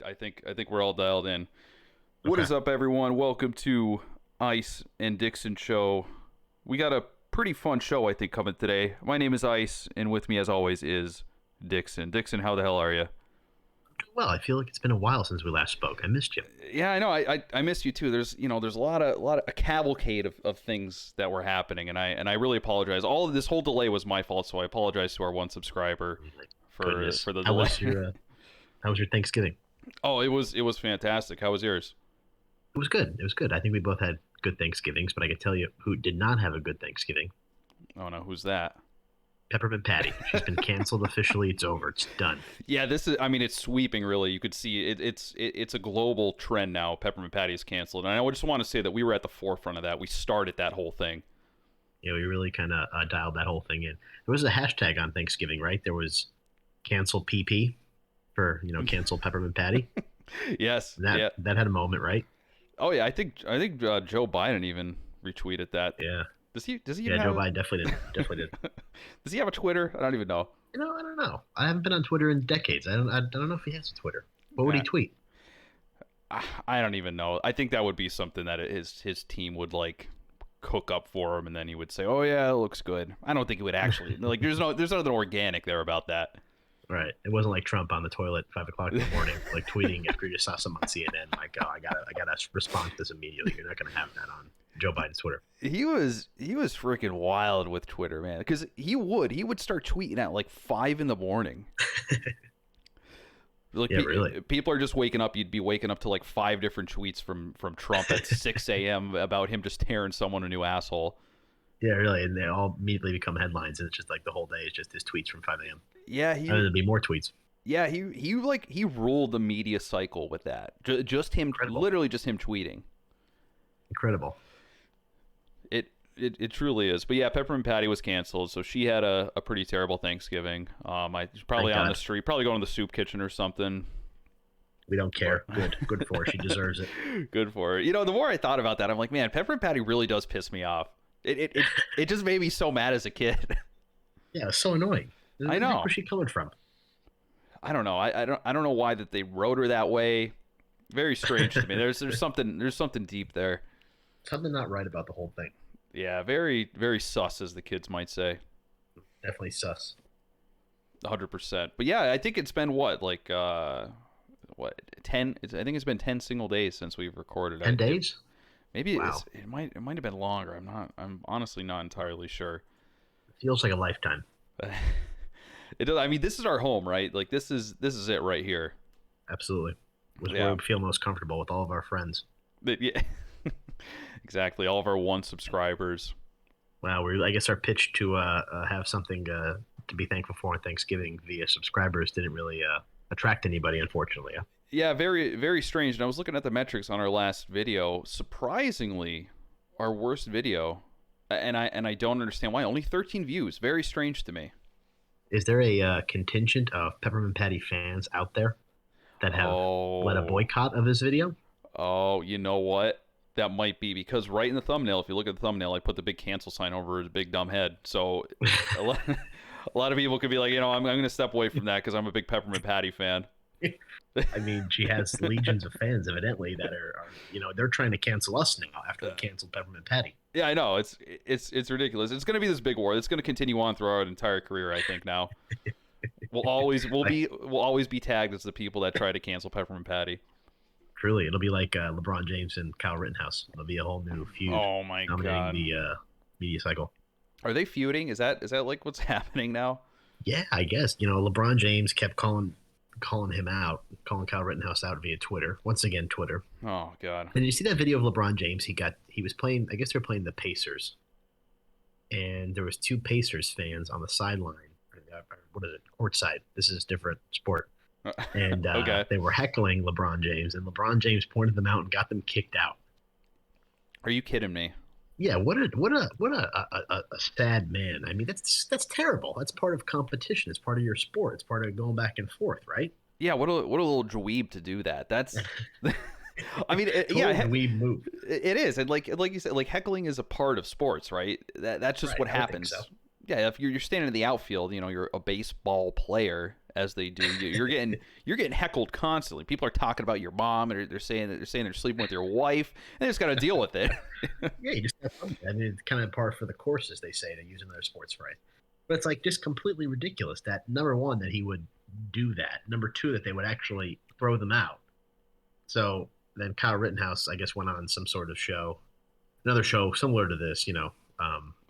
I think we're all dialed in. What Okay. is up, everyone? Welcome to Ice and Dixon show. We got a pretty fun show, I think, coming today. My name is Ice, and with me, as always, is Dixon. Dixon, how the hell are you? Well, I feel like it's been a while since we last spoke. I missed you. Yeah, I know. I miss you too. There's a lot of a cavalcade of things that were happening, and I really apologize. All of this whole delay was my fault, so I apologize to our one subscriber Oh, my for goodness. the How delay. was your How was your Thanksgiving? Oh, it was fantastic. How was yours? It was good. It was good. I think we both had good Thanksgivings, but I can tell you who did not have a good Thanksgiving. Oh no, who's that? Peppermint Patty. She's been canceled officially. It's over. It's done. Yeah, this is. I mean, it's sweeping. Really, you could see it's a global trend now. Peppermint Patty is canceled, and I just want to say that we were at the forefront of that. We started that whole thing. Yeah, we really kind of dialed that whole thing in. There was a hashtag on Thanksgiving, right? There was cancel PP for cancel Peppermint Patty. Yes. That Yeah. that had a moment, right? Oh yeah. I think Joe Biden even retweeted that. Yeah. Does he Yeah, even Joe have Biden definitely did. does he have a Twitter? I don't even know. I don't know. I haven't been on Twitter in decades. I don't know if he has a Twitter. What would he Yeah. tweet? I don't even know. I think that would be something that his team would like cook up for him, and then he would say, "Oh yeah, it looks good." I don't think he would actually like. There's nothing organic there about that. Right. It wasn't like Trump on the toilet at 5 o'clock in the morning, like tweeting after he just saw something on CNN, like, "Oh, I gotta respond to this immediately." You're not gonna have that on Joe Biden's Twitter. He was freaking wild with Twitter, man, because he would start tweeting at like 5 in the morning. Like Yeah, really. people are just waking up. You'd be waking up to like five different tweets from Trump at 6 a.m. about him just tearing someone a new asshole. Yeah, really. And they all immediately become headlines, and it's just like the whole day is just his tweets from 5 a.m. Yeah, And then there'd be more tweets. he ruled the media cycle with that. Just him, Incredible. literally just him tweeting. Incredible. It truly is. But yeah, Peppermint Patty was canceled, so she had a pretty terrible Thanksgiving. She's probably Thank on the God. street, probably going to the soup kitchen or something. We don't care. Good for her. She deserves it. Good for her. The more I thought about that, I'm like, man, Peppermint Patty really does piss me off. It just made me so mad as a kid. Yeah, it's so annoying. I know. Where's she coming from? I don't know. I don't know why that they wrote her that way. Very strange to me. There's something deep there. Something not right about the whole thing. Yeah, very very sus, as the kids might say. Definitely sus. 100%. But yeah, I think it's been what 10? I think it's been 10 single days since we've recorded. 10 days? Maybe Wow. it might have been longer. I'm honestly not entirely sure. Feels like a lifetime. It does. I mean, this is our home, right? Like this is it right here. Absolutely. It was Yeah. where we feel most comfortable with all of our friends. Yeah. Exactly. All of our one subscribers. Wow, I guess our pitch to have something to be thankful for on Thanksgiving via subscribers didn't really attract anybody, unfortunately. Yeah, very very strange. And I was looking at the metrics on our last video. Surprisingly, our worst video, and I don't understand why. Only 13 views. Very strange to me. Is there a contingent of Peppermint Patty fans out there that have led a Oh. boycott of this video? Oh, you know what? That might be because right in the thumbnail, if you look at the thumbnail, I put the big cancel sign over his big dumb head. So a lot of people could be like, I'm going to step away from that because I'm a big Peppermint Patty fan. I mean, she has legions of fans, evidently, that are they're trying to cancel us now after we canceled Peppermint Patty. Yeah, I know. It's ridiculous. It's going to be this big war. It's going to continue on throughout our entire career, I think now. We'll always be tagged as the people that try to cancel Peppermint Patty. Truly, it'll be like LeBron James and Kyle Rittenhouse. It'll be a whole new feud Oh my dominating god. the media cycle. Are they feuding? Is that like what's happening now? Yeah, I guess. LeBron James kept calling him out, calling Kyle Rittenhouse out via Twitter. Once again, Twitter. Oh god. And did you see that video of LeBron James? He was playing. I guess they were playing the Pacers, and there was two Pacers fans on the sideline. What is it? Courtside. This is a different sport. And Okay. they were heckling LeBron James, and LeBron James pointed them out and got them kicked out. Are you kidding me? Yeah, what a sad man. I mean, that's terrible. That's part of competition. It's part of your sport. It's part of going back and forth, right? Yeah, what a little dweeb to do that. That's I mean, Total dweeb move. it is. And like you said, like heckling is a part of sports, right? That's just Right, what I would think happens. so. Yeah, if you're standing in the outfield, you're a baseball player as they do. You're getting heckled constantly. People are talking about your mom, and they're saying they're sleeping with your wife, and they just got to deal with it. Yeah, you just have fun. I mean, it's kind of par for the course, as they say, to use in their sports phrase. But it's like just completely ridiculous that number one, that he would do that. Number two, that they would actually throw them out. So then Kyle Rittenhouse, I guess, went on some sort of show, another show similar to this,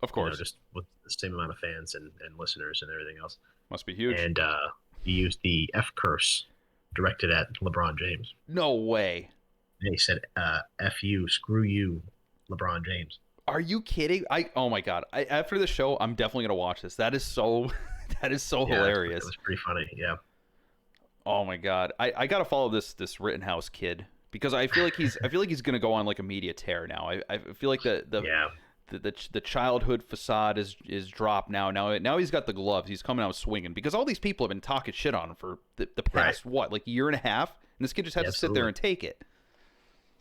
Of course, just with the same amount of fans and listeners and everything else. must be huge. And he used the F curse directed at LeBron James. No way. And he said, F you, screw you, LeBron James. Are you kidding? Oh my god! After the show, I'm definitely gonna watch this. That is so hilarious. It was pretty funny. Yeah. Oh my god! I gotta follow this Rittenhouse kid because I feel like he's gonna go on like a media tear now. I feel like the childhood facade is dropped now. Now he's got the gloves. He's coming out swinging because all these people have been talking shit on him for the past like year and a half, and this kid just has to sit there and take it.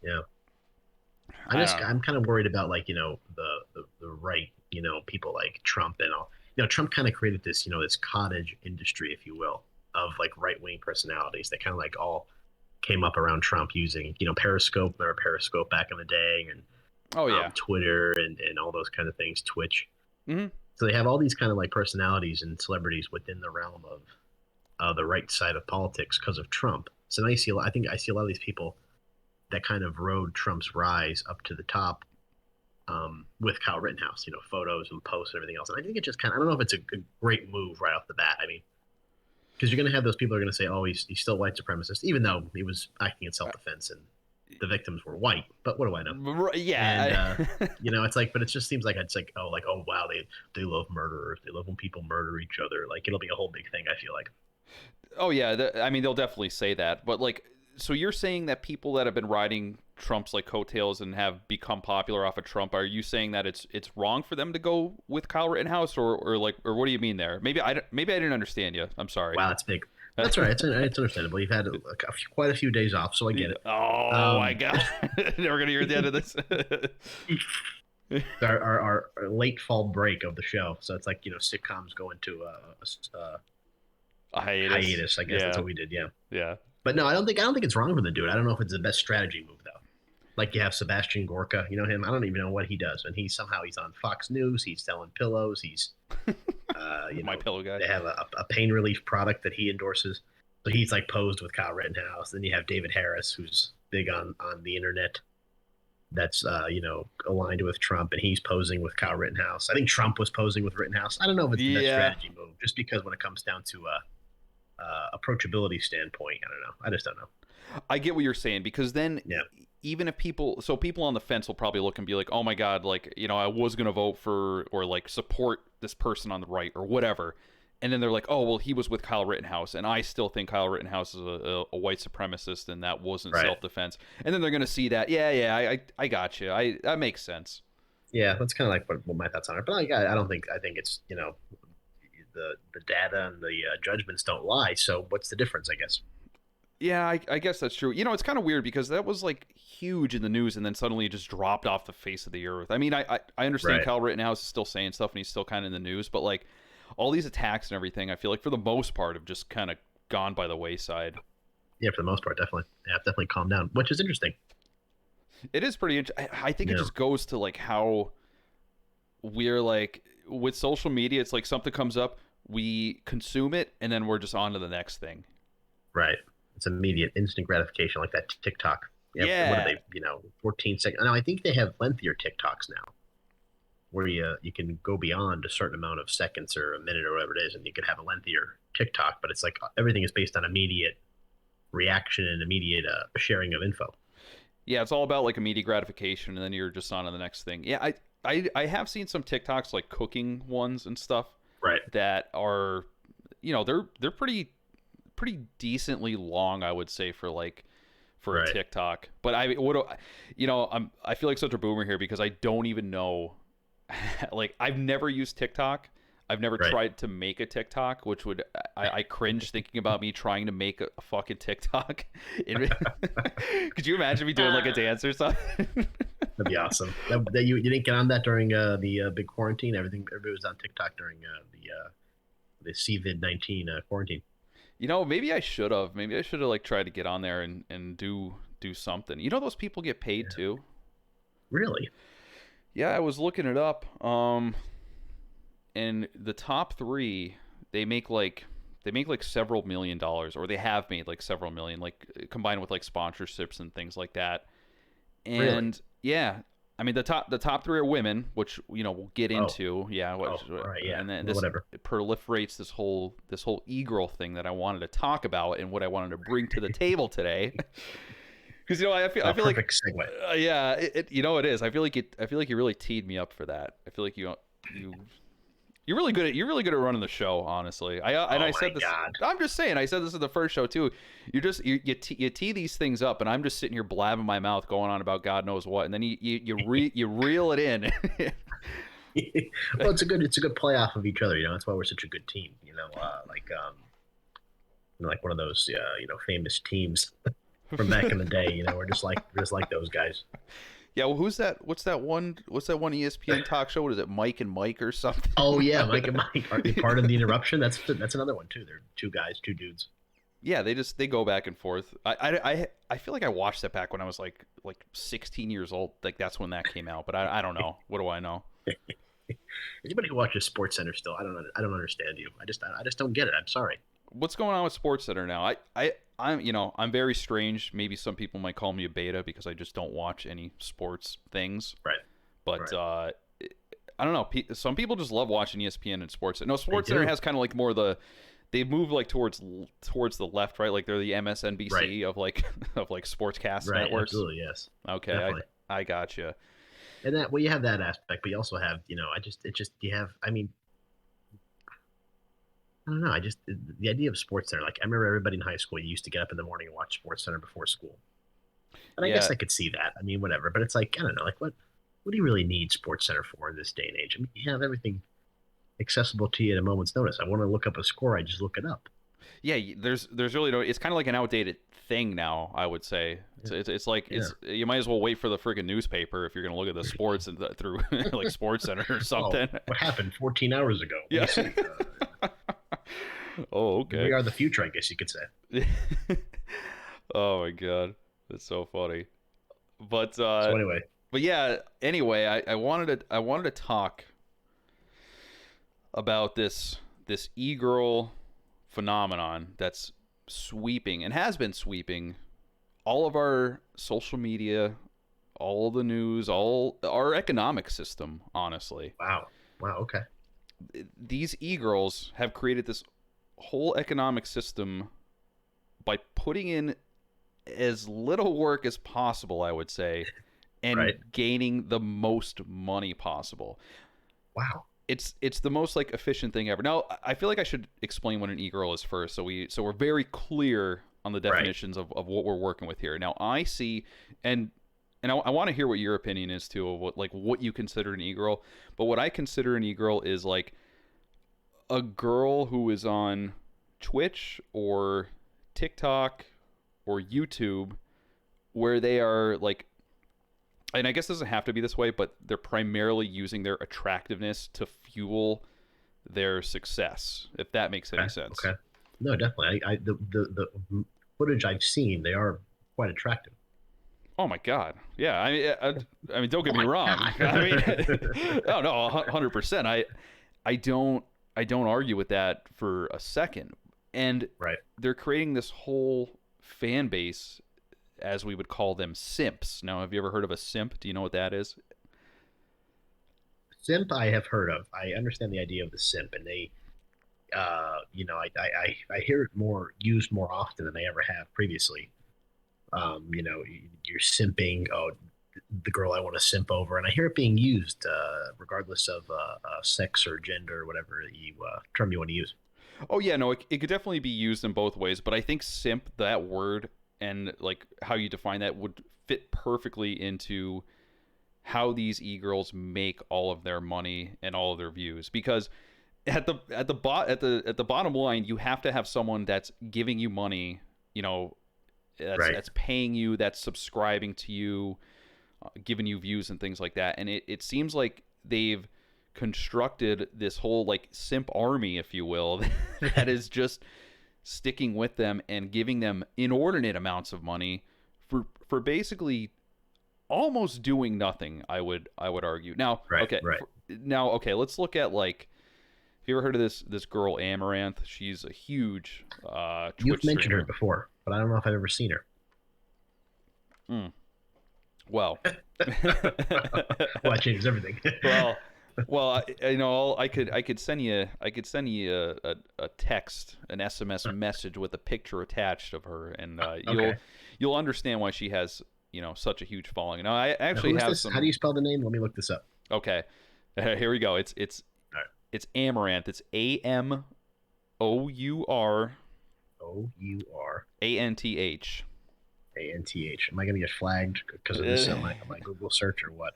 Yeah. I'm kind of worried about the right, people like Trump and all. Trump kind of created this, this cottage industry, if you will, of like right wing personalities that kind of like all came up around Trump using, Periscope, remember Periscope back in the day, and Twitter and all those kind of things, Twitch. Mm-hmm. So they have all these kind of like personalities and celebrities within the realm of the right side of politics because of Trump. So now I think I see a lot of these people that kind of rode Trump's rise up to the top with Kyle Rittenhouse, photos and posts and everything else. And I think it just I don't know if it's a great move right off the bat. I mean, because you're going to have those people who are going to say, oh, he's still white supremacist, even though he was acting in self-defense and the victims were white. But what do I know? Yeah. And, it's like, but it just seems like oh, wow, they love murderers. They love when people murder each other. Like, it'll be a whole big thing, I feel like. Oh, yeah. I mean, they'll definitely say that. But, like, so you're saying that people that have been riding Trump's, like, coattails and have become popular off of Trump, are you saying that it's wrong for them to go with Kyle Rittenhouse? Or what do you mean there? Maybe I didn't understand you. I'm sorry. Wow, that's big. That's right. It's understandable. You've had quite a few days off, so I get it. Oh, my God. Never going to hear the end of this. our late fall break of the show. So it's like, sitcoms go into a hiatus. I guess that's what we did. Yeah. Yeah. But no, I don't think it's wrong for them to do it. I don't know if it's the best strategy move, though. Like you have Sebastian Gorka, him. I don't even know what he does, and he's on Fox News. He's selling pillows. He's, my pillow guy. They have a pain relief product that he endorses. So he's like posed with Kyle Rittenhouse. Then you have David Harris, who's big on the internet. That's aligned with Trump, and he's posing with Kyle Rittenhouse. I think Trump was posing with Rittenhouse. I don't know if it's the best strategy move, just because when it comes down to approachability standpoint, I don't know. I just don't know. I get what you're saying, because then even if people on the fence will probably look and be like, oh my God, like, I was going to vote for or like support this person on the right or whatever. And then they're like, oh, well, he was with Kyle Rittenhouse, and I still think Kyle Rittenhouse is a white supremacist, and that wasn't self-defense. And then they're going to see that, I got you. That makes sense. Yeah, that's kind of like what my thoughts on it. But I think it's, the data and the judgments don't lie. So what's the difference, I guess? Yeah, I guess that's true. It's kind of weird because that was like huge in the news, and then suddenly it just dropped off the face of the earth. I mean, I understand Kyle Rittenhouse is still saying stuff, and he's still kind of in the news, but like all these attacks and everything, I feel like for the most part have just kind of gone by the wayside. Yeah, for the most part, definitely. Yeah, definitely calmed down, which is interesting. It is pretty interesting. I think it just goes to like how we're like with social media. It's like something comes up, we consume it, and then we're just on to the next thing. Right. It's immediate, instant gratification, like that TikTok. Yeah. What are they? 14 seconds. Now I think they have lengthier TikToks now, where you can go beyond a certain amount of seconds or a minute or whatever it is, and you could have a lengthier TikTok. But it's like everything is based on immediate reaction and immediate sharing of info. Yeah, it's all about like immediate gratification, and then you're just on to the next thing. Yeah, I have seen some TikToks, like cooking ones and stuff, that are, they're pretty decently long, I would say, for a TikTok. But I feel like such a boomer here because I don't even know. Like, I've never used TikTok. I've never tried to make a TikTok, which would I cringe thinking about me trying to make a fucking TikTok. Could you imagine me doing like a dance or something? That'd be awesome. You didn't get on that during the big quarantine. Everybody was on TikTok during the COVID-19 quarantine. Maybe I should have. Maybe I should have like tried to get on there and do something. Those people get paid Yeah. too. Really? Yeah, I was looking it up. And the top three, they make like they make like several $1 million, or they have made like several million, like combined with like sponsorships and things like that. Really? And yeah, I mean the top three are women, which we'll get Oh, into. Yeah, oh, all right, yeah. and then Well, this whatever. proliferates this whole e-girl thing that I wanted to talk about and what I wanted to bring to the table today. Because I feel like Perfect segue. yeah, it is. I feel like you really teed me up for that. I feel like you you're really good at running the show, honestly. And Oh I my said this. God. I'm just saying. I said this in the first show too. You tee these things up, and I'm just sitting here blabbing my mouth, going on about God knows what, and then you reel it in. Well, it's a good play off of each other. That's why we're such a good team. Like one of those famous teams from back in the day. We're just like those guys. Yeah, well, who's that? What's that one? What's that one ESPN talk show? What is it, Mike and Mike or something? Oh yeah, Mike and Mike. Are they part of the interruption? That's another one too. They're two guys, two dudes. Yeah, they go back and forth. I feel like I watched that back when I was like 16 years old. Like that's when that came out. But I don't know. What do I know? Anybody who watches Sports Center still, I don't understand you. I just don't get it. I'm sorry. What's going on with SportsCenter now? I'm very strange. Maybe some people might call me a beta because I just don't watch any sports things. Right. But Right. I don't know. Some people just love watching ESPN and sports. No, They SportsCenter do. has kind of like more they move like towards the left, right? Like they're the MSNBC Right. of like of like sportscast Right. networks. Absolutely. Yes. Okay, Definitely. I gotcha. And that, well, you have that aspect, but you also have, you have. I mean, I don't know. The idea of Sports Center. Like I remember everybody in high school used to get up in the morning and watch Sports Center before school. And I Yeah, guess I could see that. I mean, whatever. But it's like I don't know. Like what do you really need Sports Center for in this day and age? I mean, you have everything accessible to you at a moment's notice. I want to look up a score. I just look it up. yeah. There's really no. It's kind of like an outdated thing now. I would say it's like Yeah. you might as well wait for the friggin' newspaper if you're gonna look at the sports and through like Sports Center or Oh, something. what happened 14 hours ago? Let Yeah. me see. Oh, We okay. are the future, I guess you could say. Oh my god, that's so funny. But So anyway, yeah. Anyway, I wanted to talk about this e-girl phenomenon that's sweeping and has been sweeping all of our social media, all the news, all our economic system. Honestly, wow, wow, okay, these e-girls have created this whole economic system by putting in as little work as possible, I would say, and right, gaining the most money possible. wow, It's the most like efficient thing ever. Now, I feel like I should explain what an e-girl is first, so we're very clear on the right. definitions of what we're working with here. Now, I see, and I want to hear what your opinion is too of what you consider an e-girl. But what I consider an e-girl is like a girl who is on Twitch or TikTok or YouTube where they are like, and I guess it doesn't have to be this way, but they're primarily using their attractiveness to fuel their success, if that makes any Okay, sense. okay. No, definitely. The footage I've seen, they are quite attractive. Oh my God. Yeah. I mean, don't Oh get me my wrong. I mean, god. oh no, 100%. I don't argue with that for a second. And Right. they're creating this whole fan base, as we would call them, simps. Now, have you ever heard of a simp? Do you know what that is? Simp, I have heard of. I understand the idea of the simp, and they, I hear it more used more often than they ever have previously. You're simping. Oh, the girl I want to simp over, and I hear it being used regardless of sex or gender or whatever term you want to use. Oh yeah, no, it could definitely be used in both ways, but I think simp, that word, and like how you define that would fit perfectly into how these e-girls make all of their money and all of their views, because at the bottom line, you have to have someone that's giving you money, that's Right. that's paying you, that's subscribing to you, giving you views and things like that. And it seems like they've constructed this whole like simp army, if you will, that is just sticking with them and giving them inordinate amounts of money for basically almost doing nothing. I would argue. Now, Right, okay, right. let's look at like. Have you ever heard of this girl Amaranth? She's a huge You've Twitch mentioned her streamer. before, but I don't know if I've ever seen her. Mm. Well, Well, that changes everything. well, I could send you a text, an SMS message with a picture attached of her, and Okay. you'll understand why she has such a huge following. Now I Now, actually who is have this? How do some. you spell the name? Let me look this up. Okay, here we go. All right. It's Amaranth. It's AMOURANTH. OURANTH. Am I going to get flagged because of this on my Google search or what?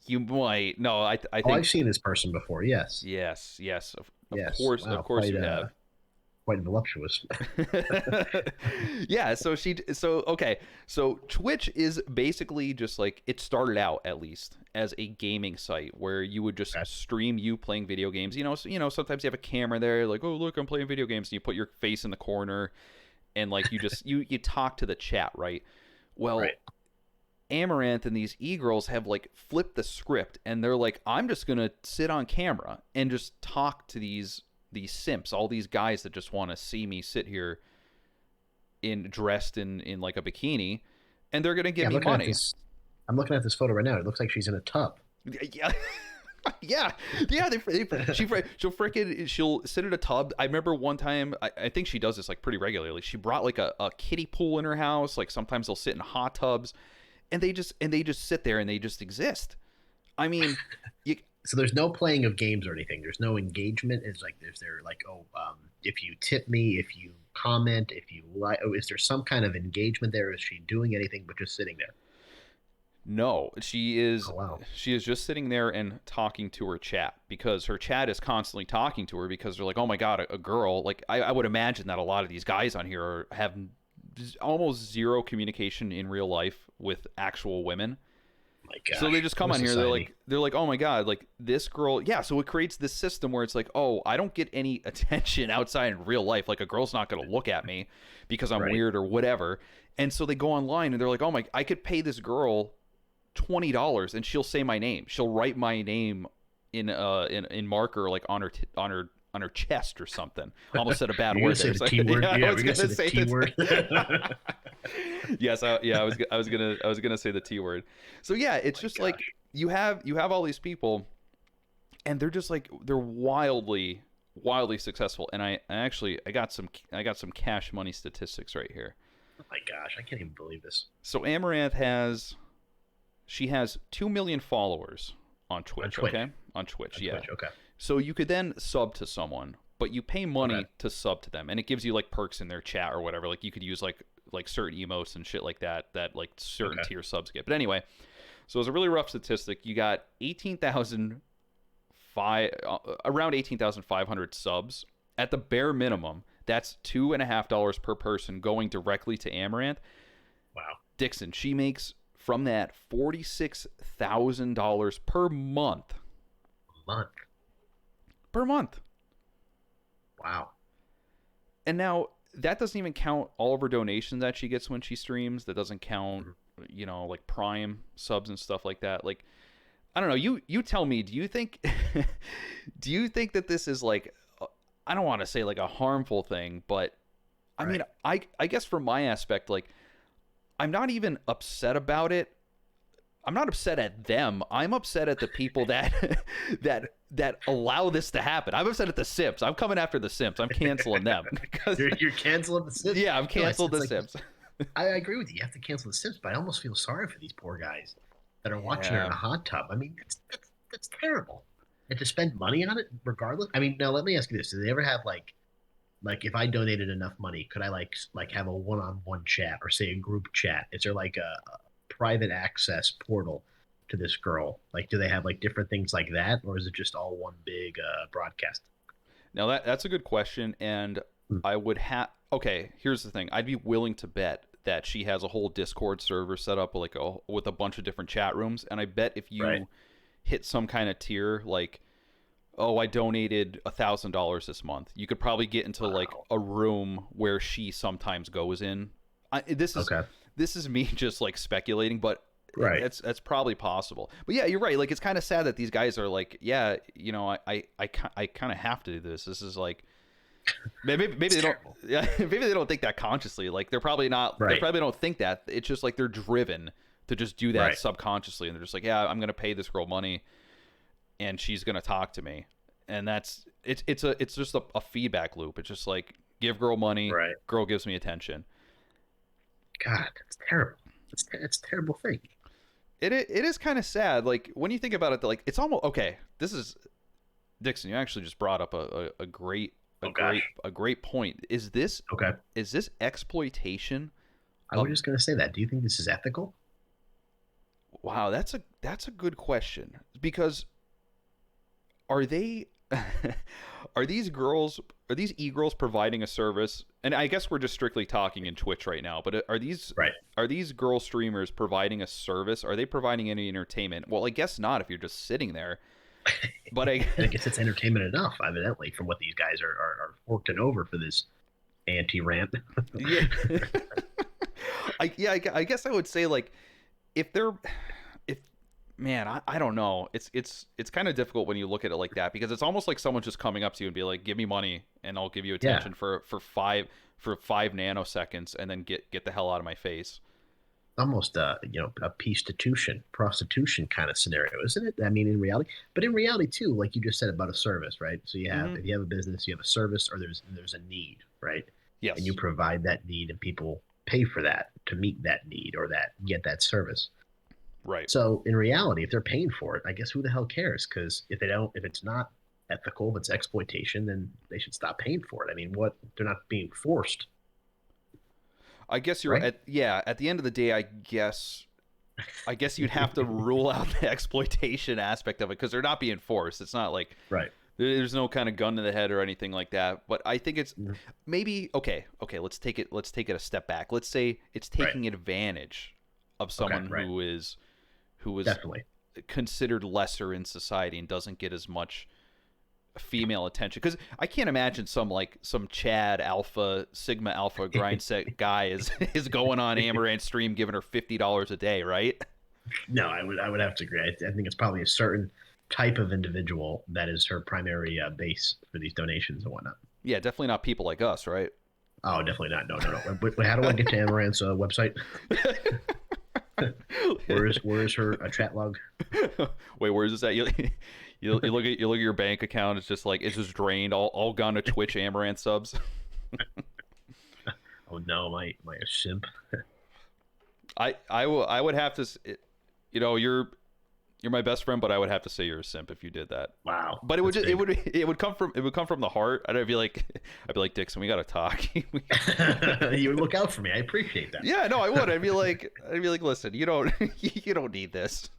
You might. No, I Oh, think I've seen this person before. Yes. yes. Of Yes. course, Wow. of course Quite, you have. quite voluptuous. Yeah, okay. So Twitch is basically just like it started out at least as a gaming site where you would just Okay. stream you playing video games. Sometimes you have a camera there, like, oh look, I'm playing video games, and you put your face in the corner, and like you just you talk to the chat, right? Well, Right. Amaranth and these e-girls have like flipped the script, and they're like, I'm just gonna sit on camera and just talk to these simps, all these guys that just want to see me sit here dressed in like a bikini, and they're gonna Yeah, give I'm me looking at money. this. I'm looking at this photo right now. It looks like she's in a tub. Yeah. Yeah, yeah. She'll sit in a tub. I remember one time. I think she does this like pretty regularly. She brought like a kiddie pool in her house. Like sometimes they'll sit in hot tubs, and they just sit there and they just exist. I mean, you, So there's no playing of games or anything. There's no engagement. It's like there's there like if you tip me, if you comment, if you like, oh, is there some kind of engagement there? Is she doing anything but just sitting there? No, Oh wow. she is just sitting there and talking to her chat because her chat is constantly talking to her because they're like, oh my god, a girl. Like I would imagine that a lot of these guys on here have almost zero communication in real life with actual women. My So they gosh. just come What a on here. society. They're like, oh my god, like this girl. Yeah. So it creates this system where it's like, oh, I don't get any attention outside in real life. Like a girl's not going to look at me because I'm Right. weird or whatever. And so they go online and they're like, oh my, I could pay this girl $20 and she'll say my name. She'll write my name in marker like on her chest or something. I almost said a bad You're gonna word say there. the So, T word. yeah, I Yeah, was we're gonna gonna say the say T this. word. Yes, I was gonna say the T word. So yeah, it's My just like gosh. you have all these people, and they're just like they're wildly successful. And I got some cash money statistics right here. Oh my gosh. I can't even believe this. So Amaranth has 2 million followers on Twitch. Twitch. Okay, on Twitch, On yeah. Twitch. Okay. So you could then sub to someone, but you pay money Okay. to sub to them, and it gives you like perks in their chat or whatever. Like you could use like certain emotes and shit like that like certain Okay. tier subs get. But anyway, so it's a really rough statistic. You got 18,500 subs at the bare minimum. That's $2.50 per person going directly to Amaranth. Wow. Dixon, she makes from that $46,000 per month. A month. Per month. Wow. And now that doesn't even count all of her donations that she gets when she streams. That doesn't count, like Prime subs and stuff like that. Like, I don't know. You tell me. Do you think do you think that this is like I don't want to say like a harmful thing, but I mean, I guess from my aspect, like I'm not even upset about it. I'm not upset at them. I'm upset at the people that that allow this to happen. I'm upset at the simps. I'm coming after the simps. I'm canceling them. You're canceling the Sims. Yeah, I've canceled the like, simps. I agree with you. You have to cancel the Sims, but I almost feel sorry for these poor guys that are watching her in Yeah. a hot tub. I mean, that's terrible. And to spend money on it, regardless. I mean, now let me ask you this: do they ever have like if I donated enough money, could I like have a one-on-one chat or say a group chat? Is there like a private access portal to this girl? Like, do they have like different things like that, or is it just all one big broadcast? Now that's a good question, and I would have. Okay, here's the thing. I'd be willing to bet that she has a whole Discord server set up with a bunch of different chat rooms, and I bet if you Right. hit some kind of tier, like oh, I donated $1,000 this month. You could probably get into like Wow. a room where she sometimes goes in. This is Okay. me just like speculating, but Right. that's probably possible. But yeah, you're right. Like it's kind of sad that these guys are like, yeah, I kind of have to do this. This is like maybe It's they don't, terrible. yeah, maybe they don't think that consciously. Like they're probably not. They Right. probably don't think that. It's just like they're driven to just do that Right. subconsciously, and they're just like, yeah, I'm gonna pay this girl money and she's gonna talk to me, and that's it's just a feedback loop. It's just like give girl money, Right. girl gives me attention. God, it's terrible. It's a terrible thing. It is kind of sad. Like when you think about it, like it's almost okay. This is Dixon. You actually just brought up a great Oh gosh. a great point. Okay. Is this exploitation? I was just gonna say that. Do you think this is ethical? Wow, that's a good question because are they are these girls are these e-girls providing a service, and I guess we're just strictly talking in Twitch right now, but Right. are these girl streamers providing a service? Are they providing any entertainment? Well, I guess not if you're just sitting there, but And I guess it's entertainment enough, evidently, from what these guys are working over for this anti rant. yeah. I guess I would say like if they're if man, I don't know. It's kind of difficult when you look at it like that because it's almost like someone just coming up to you and be like, "Give me money and I'll give you Yeah. attention for 5 nanoseconds and then get the hell out of my face." Almost a prostitution kind of scenario, isn't it? I mean, in reality, but in reality too, like you just said about a service, right? So you have Hmm. if you have a business, you have a service, or there's a need, right? Yes. And you provide that need, and people pay for that to meet that need or that get that service. Right. So in reality, if they're paying for it, I guess who the hell cares? Because if it's not ethical, if it's exploitation, then they should stop paying for it. I mean, what they're not being forced, I guess you're right? at the end of the day, I guess you'd have to rule out the exploitation aspect of it because they're not being forced. It's not like Right. there's no kind of gun to the head or anything like that. But I think it's Mhm. maybe okay. Let's take it a step back. Let's say it's Right. taking advantage of someone Right. who is Definitely. considered lesser in society and doesn't get as much female attention. Because I can't imagine some Chad Alpha Sigma Alpha grind set guy is going on Amaranth's stream giving her $50 a day, right? No, I would have to agree. I think it's probably a certain type of individual that is her primary base for these donations and whatnot. Yeah, definitely not people like us, right? Oh, definitely not. No, no, no. But how do I get to Amaranth's website? Where is her chat log? Wait, where is this at? You look at your bank account. It's just like it's just drained, all gone to Twitch Amaranth subs. Oh no, my simp. I would have to, you're my best friend, but I would have to say you're a simp if you did that. Wow. But it would That's just, big. it would come from the heart. I'd be like Dixon, we gotta talk. You would look out for me. I appreciate that. Yeah, no, I would. I'd be like, listen, you don't you don't need this.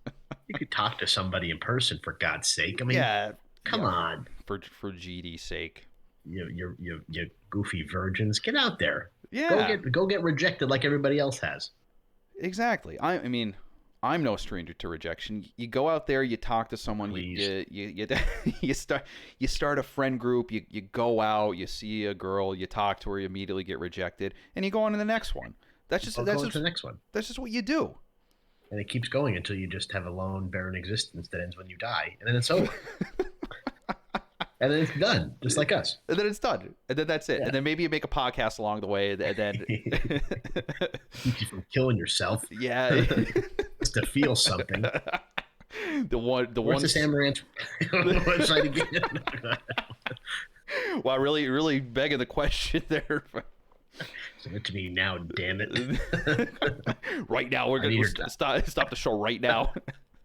You could talk to somebody in person for God's sake. I mean, Yeah, come yeah, on. for GD's sake. You goofy virgins, get out there. Yeah, Go get rejected like everybody else has. exactly. I mean, I'm no stranger to rejection. You go out there, you talk to someone, Please. you start a friend group, you go out, you see a girl, you talk to her, you immediately get rejected, and you go on to the next one. That's just I'll go on to the next one. that's just what you do. And it keeps going until you just have a lone, barren existence that ends when you die, and then it's over. And then it's done, just like us. And then it's done. And then that's it. Yeah. And then maybe you make a podcast along the way, and then Keeps you from killing yourself. yeah. Just to feel something. the What's one this Amaranth website again? wow, really begging the question there. Send it to me now, damn it. Right now, we're gonna stop the show right now.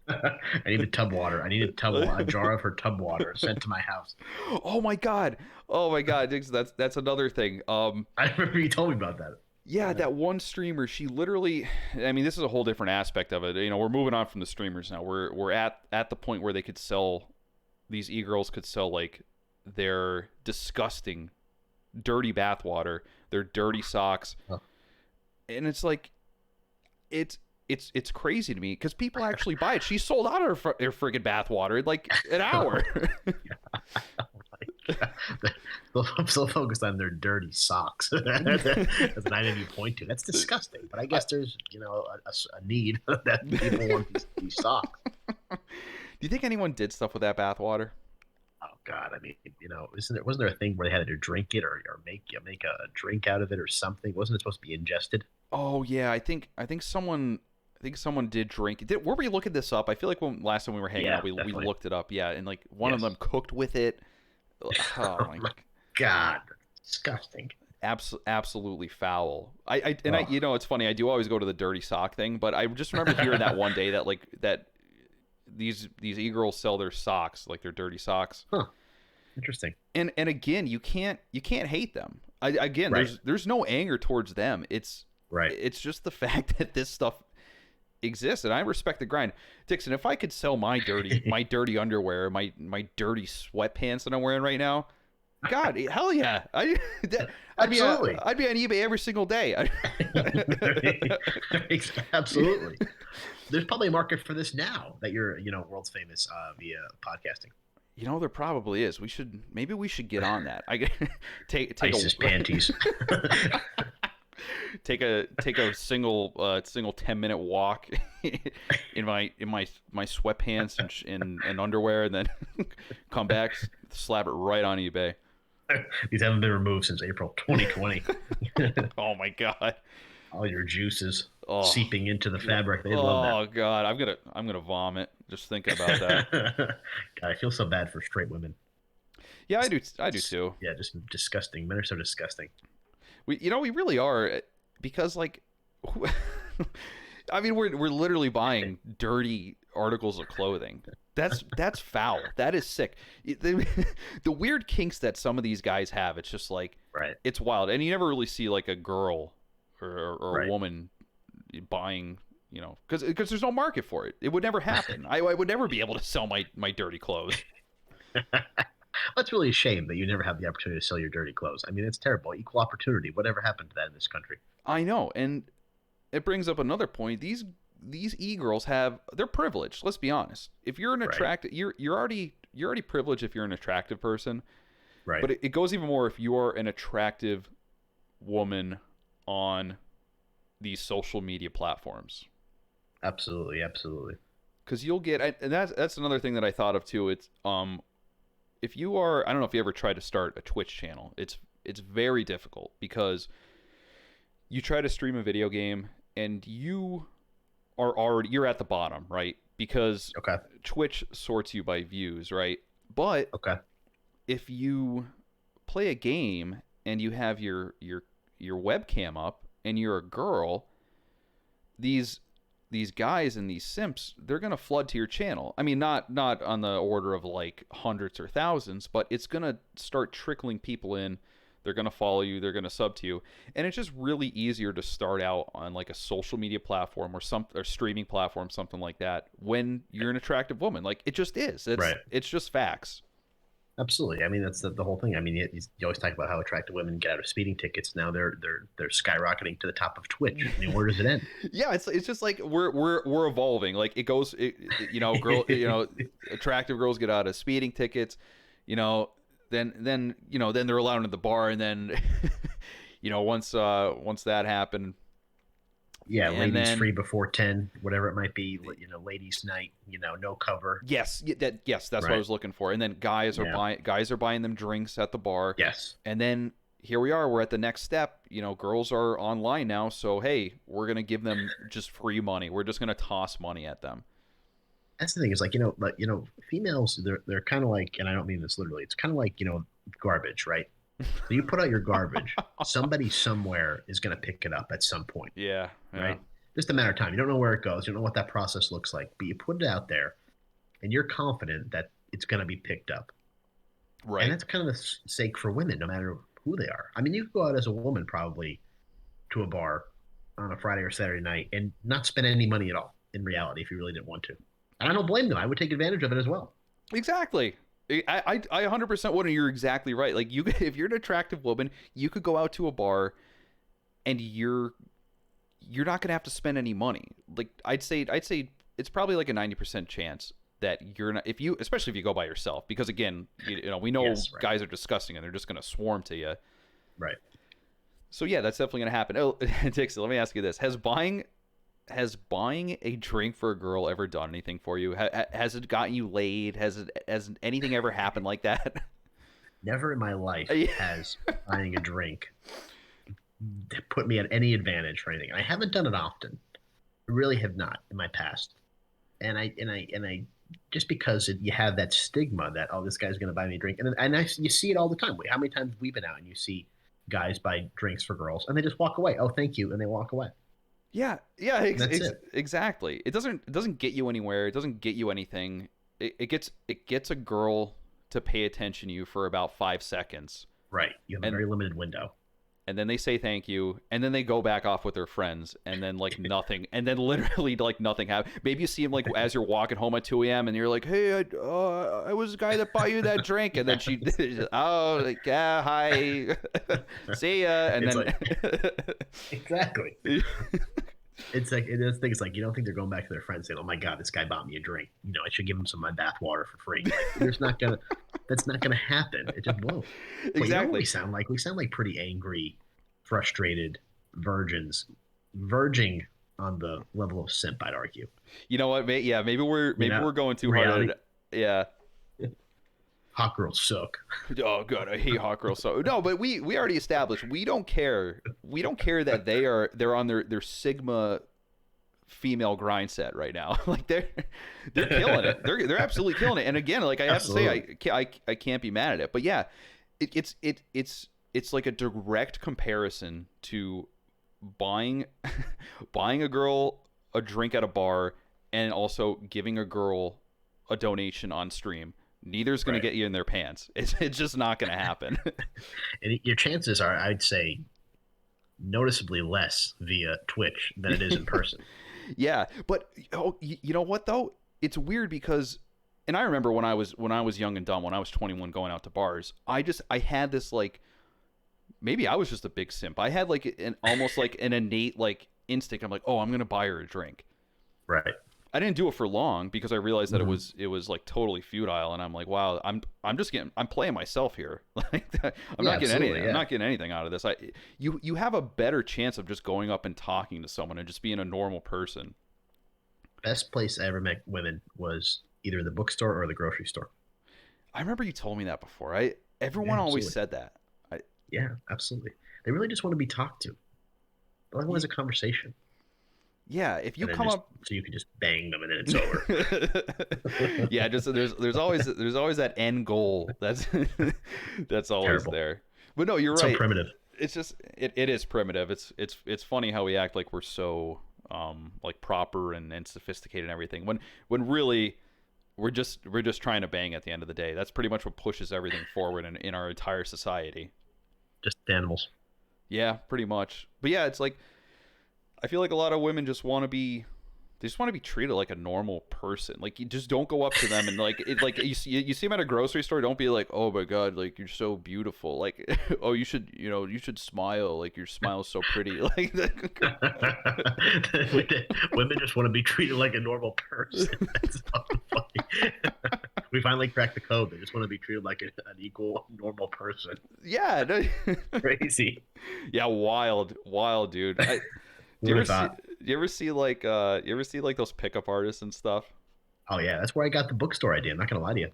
I need the tub water. I need a jar of her tub water sent to my house. Oh my god, Dixon, that's another thing. I remember you told me about that. Yeah, that one streamer, she literally, I mean, this is a whole different aspect of it. We're moving on from the streamers now. We're at the point where they could sell, these e-girls could sell like their disgusting, dirty bathwater, their dirty socks, and it's like, it's crazy to me because people actually buy it. She sold out her friggin' bathwater in like an hour. I'm still focused on their dirty socks. That's an item you point to. That's disgusting. But I guess there's, a need that people want these socks. Do you think anyone did stuff with that bathwater? Oh God, I mean, wasn't there a thing where they had to drink it or make a drink out of it or something? Wasn't it supposed to be ingested? Oh yeah, I think someone did drink. Were we looking this up? I feel like when last time we were hanging Yeah, out, we definitely. looked it up. Yeah, and like one of Yes. them cooked with it. Oh Oh my, my God, disgusting. absolutely foul. I Oh, it's funny. I do always go to the dirty sock thing, but I just remember hearing that one day that like that these e-girls sell their socks, like their dirty socks. huh. Interesting. And again, you can't hate them. Again, Right. there's no anger towards them. Right. It's just the fact that this stuff exists, and I respect the grind. Dixon, if I could sell my dirty underwear, my dirty sweatpants that I'm wearing right now, God, hell yeah, I'd be Absolutely. I'd be on eBay every single day. Absolutely. There's probably a market for this now that you're, world's famous via podcasting. There probably is. Maybe we should get on that. I take ISIS panties. take a single 10-minute walk in my sweatpants and underwear, and then come back, slap it right on eBay. These haven't been removed since April 2020. Oh my god. All your juices Oh. seeping into the fabric. They love Oh god, I'm gonna vomit just thinking about that. that. God, I feel so bad for straight women. Yeah, I do too. Yeah, just disgusting. Men are so disgusting. We really are, because like I mean we're literally buying dirty articles of clothing. That's foul. That is sick. The weird kinks that some of these guys have, it's just like Right. it's wild. And you never really see like a girl or a Right. woman buying, because there's no market for it. It would never happen. I would never be able to sell my dirty clothes. That's really a shame that you never have the opportunity to sell your dirty clothes. I mean, it's terrible. Equal opportunity. Whatever happened to that in this country? I know, and it brings up another point. These e-girls they're privileged. Let's be honest. If you're an Right. attractive, you're already privileged if you're an attractive person. Right. But it goes even more if you are an attractive woman on these social media platforms. Absolutely. Absolutely. Because you'll get, and that's another thing that I thought of too. It's if you are, I don't know if you ever tried to start a Twitch channel. It's very difficult because you try to stream a video game and you're at the bottom, right? Because Okay. Twitch sorts you by views, right? But Okay. if you play a game and you have your webcam up and you're a girl, these guys and these simps, they're going to flood to your channel. I mean, not on the order of like hundreds or thousands, but it's going to start trickling people in. They're going to follow you, they're going to sub to you. And it's just really easier to start out on like a social media platform or streaming platform, something like that, when you're an attractive woman. Like it just is. Right. It's just facts. Absolutely. I mean, that's the whole thing. I mean, you always talk about how attractive women get out of speeding tickets. Now they're skyrocketing to the top of Twitch. I mean, where does it end? Yeah, it's just like we're evolving. Like it goes, attractive girls get out of speeding tickets, then they're allowed into the bar, and then once that happened, Yeah, and ladies then free before 10, whatever it might be. Ladies night. No cover. yes, that's what I Right. was looking for. And then guys are buying them drinks at the bar. Yes. And then here we are. We're at the next step. Girls are online now, so hey, we're gonna give them just free money. We're just gonna toss money at them. That's the thing is like, females, they're kind of like, and I don't mean this literally, it's kind of like, garbage, right? So you put out your garbage, somebody somewhere is going to pick it up at some point, Yeah. right? Just a matter of time. You don't know where it goes. You don't know what that process looks like, but you put it out there and you're confident that it's going to be picked up. Right. And that's kind of the sake for women, no matter who they are. I mean, you could go out as a woman probably to a bar on a Friday or Saturday night and not spend any money at all in reality if you really didn't want to. And I don't blame them. I would take advantage of it as well. Exactly. I 100% would, and you're exactly right. Like if you're an attractive woman, you could go out to a bar, and you're not gonna have to spend any money. Like I'd say it's probably like a 90% chance that you're not, if you, especially if you go by yourself, because again, we know Yes, right. guys are disgusting and they're just going to swarm to you. Right. So yeah, that's definitely going to happen. Oh, Dixon, let me ask you this: has buying a drink for a girl ever done anything for you? Has it gotten you laid? Has anything ever happened like that? Never in my life Yeah. has buying a drink put me at any advantage for anything. I haven't done it often. I really have not in my past. And I just because you have that stigma that, oh, this guy's going to buy me a drink, and you see it all the time. How many times have we been out and you see guys buy drinks for girls and they just walk away? Oh, thank you, and they walk away. Yeah, And that's it. exactly. It doesn't get you anywhere. It doesn't get you anything. It gets a girl to pay attention to you for about 5 seconds, Right. You have a and very limited window. and then they say thank you, and then they go back off with their friends, and then like nothing, and then literally like nothing happens. Maybe you see him like as you're walking home at 2 a.m. and you're like, hey, I was the guy that bought you that drink, and then she, oh, like, yeah, hi, see ya, and It's then like exactly. It's like this thing. It's like you don't think they're going back to their friends saying, "Oh my God, this guy bought me a drink. I should give him some of my bath water for free." Like, there's not gonna. That's not gonna happen. It just won't. But you know what we exactly. sound like? We sound like pretty angry, frustrated virgins, verging on the level of simp. I'd argue. You know what? Yeah, maybe we're You maybe know, we're going too hard at reality. it. Yeah. Hot girls suck. Oh god, I hate hot girls. So no, but we already established we don't care. We don't care that they're on their Sigma female grind set right now. Like they're killing it. They're absolutely killing it. And again, like I have to say, Absolutely. I can't be mad at it. But yeah, it's like a direct comparison to buying buying a girl a drink at a bar and also giving a girl a donation on stream. Neither's going to Right. get you in their pants. It's just not going to happen. And your chances are, I'd say, noticeably less via Twitch than it is in person. Yeah, but you know what though? It's weird because, and I remember when I was young and dumb, when I was 21, going out to bars. I had this like, maybe I was just a big simp. I had like an almost like an innate like instinct. I'm like, oh, I'm gonna buy her a drink. Right. I didn't do it for long because I realized that it Mhm. was it was like totally futile, and I'm like, wow, I'm playing myself here. Like I'm Yeah, not getting anything. absolutely. I'm Yeah. not getting anything out of this. You have a better chance of just going up and talking to someone and just being a normal person. Best place I ever met women was either the bookstore or the grocery store. I remember you told me that before. Yeah, Everyone always absolutely. said that. Yeah, absolutely. They really just want to be talked to. All they want is a conversation, Yeah, if you and then come just up, so you can just bang them, and then it's over. yeah, just there's always that end goal. That's always Terrible. there. But no, you're It's so right. primitive. It's just it is primitive. It's funny how we act like we're so like proper and sophisticated and everything when really we're just trying to bang at the end of the day. That's pretty much what pushes everything forward in our entire society. Just animals. Yeah, pretty much. But yeah, it's like I feel like a lot of women just want to be they just want to be treated like a normal person. Like you just don't go up to them and like you see them at a grocery store. Don't be like, oh my god, like you're so beautiful. Like oh you should smile. Like your smile is so pretty. Like Women just want to be treated like a normal person. That's so funny. We finally cracked the code. They just want to be treated like an equal, normal person. yeah, Crazy. yeah, wild, dude. Do Who you would ever have see thought? you ever see like those pickup artists and stuff? Oh yeah, that's where I got the bookstore idea. I'm not gonna lie to you.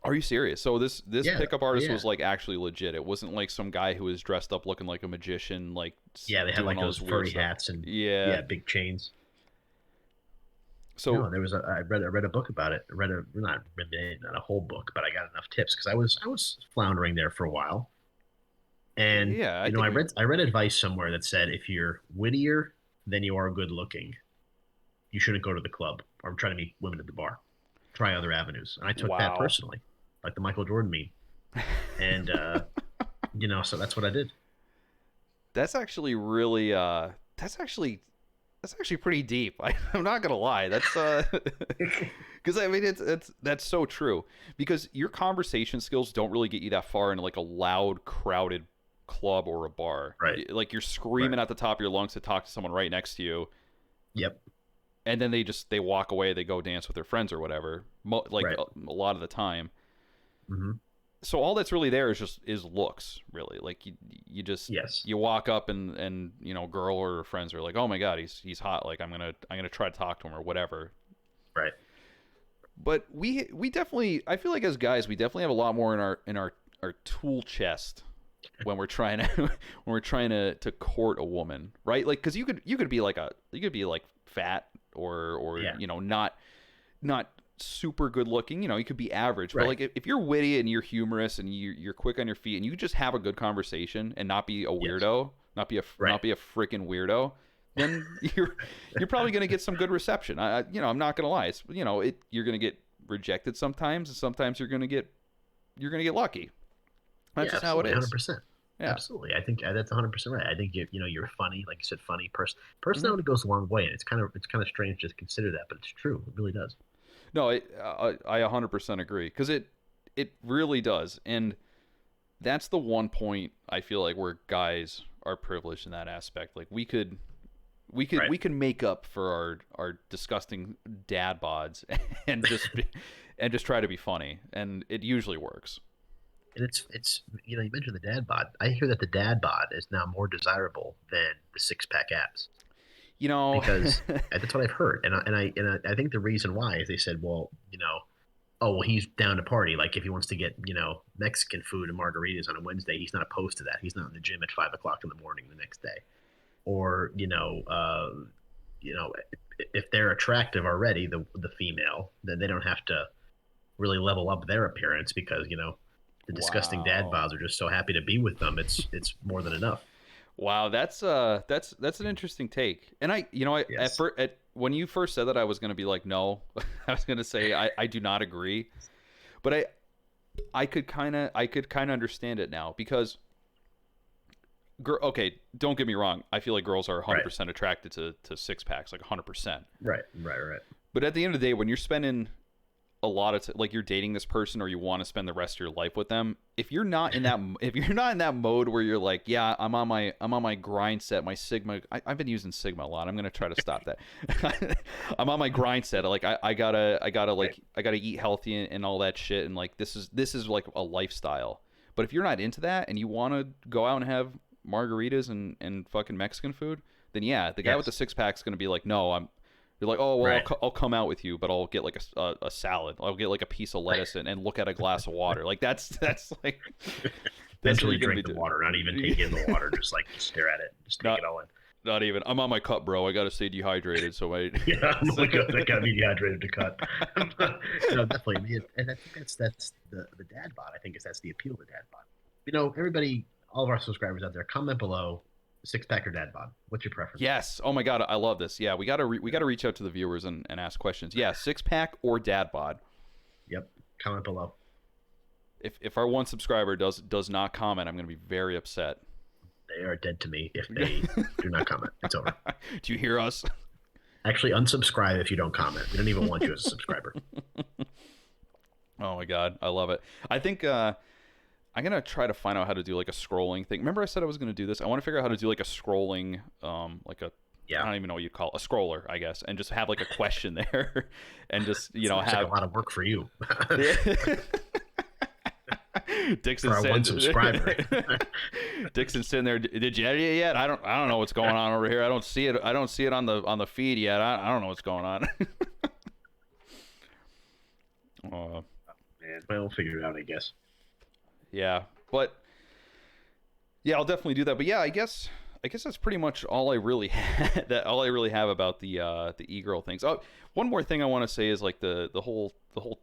Are you serious? So this Yeah, pickup artist yeah, was like actually legit. It wasn't like some guy who was dressed up looking like a magician, like yeah. They had doing like all those this weird furry stuff. hats and Yeah. yeah, big chains. So No, there was a. I read a book about it. I read a not a whole book, but I got enough tips because I was floundering there for a while. And yeah, I think I read advice somewhere that said if you're wittier than you are good looking, you shouldn't go to the club or try to meet women at the bar. Try other avenues. And I took that wow. personally, like the Michael Jordan meme. And so that's what I did. That's actually really that's actually pretty deep. I'm not gonna lie. That's because I mean it's that's so true because your conversation skills don't really get you that far in like a loud, crowded club or a bar. Right. Like you're Right. screaming at the top of your lungs to talk to someone right next to you. Yep. and then they walk away, they go dance with their friends or whatever, like Right. a lot of the time. Hmm. So all that's really there is looks, really. Like you just Yes. you walk up and girl or friends are like, oh my god, he's hot, like I'm gonna try to talk to him or whatever. Right. But we definitely, I feel like as guys we definitely have a lot more in our tool chest when we're trying to when we're trying to court a woman, right? Like, because you could be like fat or Yeah. not super good looking. You could be average, but Right. like if you're witty and you're humorous and you're quick on your feet and you just have a good conversation and not be a Yes. weirdo, Right. not be a freaking weirdo, then you're probably gonna get some good reception. I'm not gonna lie. It's, you're gonna get rejected sometimes, and sometimes you're gonna get lucky. That's Yeah. just how it Absolutely. is. 100%. Yeah. Absolutely. I think that's 100% right. I think you're funny, like you said, funny Hmm. personality goes a long way, and it's kind of strange to consider that, but it's true. It really does. No, I 100% agree because it really does, and that's the one point I feel like where guys are privileged in that aspect. Like Right. we can make up for our disgusting dad bods and and just try to be funny, and it usually works. And it's you mentioned the dad bod. I hear that the dad bod is now more desirable than the six pack abs You know, because that's what I've heard. And I think the reason why is they said, well, oh well, he's down to party. Like if he wants to get Mexican food and margaritas on a Wednesday, he's not opposed to that. He's not in the gym at 5 o'clock in the morning the next day. Or you know if they're attractive already, the female, then they don't have to really level up their appearance because the disgusting dad wow. bods are just so happy to be with them. It's more than enough. Wow, that's an interesting take. And at Yes. first, when you first said that, I was gonna be like, no. I was gonna say I do not agree. But I could kind of understand it now because okay, don't get me wrong. I feel like girls are Right. 100% attracted to six packs, like 100%. Right. Right. Right. But at the end of the day, when you're spending a lot of like you're dating this person or you want to spend the rest of your life with them, if you're not in that mode where you're like, yeah, I'm on my grind set, my sigma. I've been using sigma a lot. I'm gonna try to stop that. I'm on my grind set, like I gotta Right. like I gotta eat healthy and all that shit, and like this is like a lifestyle. But if you're not into that and you want to go out and have margaritas and fucking Mexican food, then yeah, the guy with the Yes. six pack's gonna be like, no, you're like, oh well, Right. I'll come out with you, but I'll get like a salad. I'll get like a piece of lettuce and look at a glass of water. Like that's like that's what Mentally you're gonna be drink the water, not even take in the doing. water, just like stare at it, just take not it all in. not even. I'm on my cup, bro. I gotta stay dehydrated. So I. Yeah, I'm like, I gotta be dehydrated to cut. No, definitely. And I think that's the dad bod. I think that's the appeal of the dad bod. Everybody, all of our subscribers out there, comment below, six pack or dad bod. What's your preference? Yes. Oh my god, I love this. Yeah, we gotta reach out to the viewers and ask questions. Yeah, six pack or dad bod. Yep. Comment below. If our one subscriber does not comment, I'm gonna be very upset. They are dead to me if they do not comment. It's over. Do you hear us? Actually, unsubscribe if you don't comment. We don't even want you as a subscriber. Oh my god, I love it. I think I'm gonna try to find out how to do like a scrolling thing. Remember, I said I was gonna do this. I want to figure out how to do like a scrolling, like a I Yeah. don't even know what you'd call it, a scroller, I guess, and just have like a question there, and just Seems like have a lot of work for you. Dixon For our one sitting subscriber. Dixon sitting there. Did you edit it yet? I don't know what's going on over here. I don't see it. I don't see it on the feed yet. I don't know what's going on. uh, Man, well, we'll figure it out, I guess. yeah, but yeah, I'll definitely do that. But yeah, I guess that's pretty much all I really all I really have about the e-girl things. Oh, one more thing I want to say is like the whole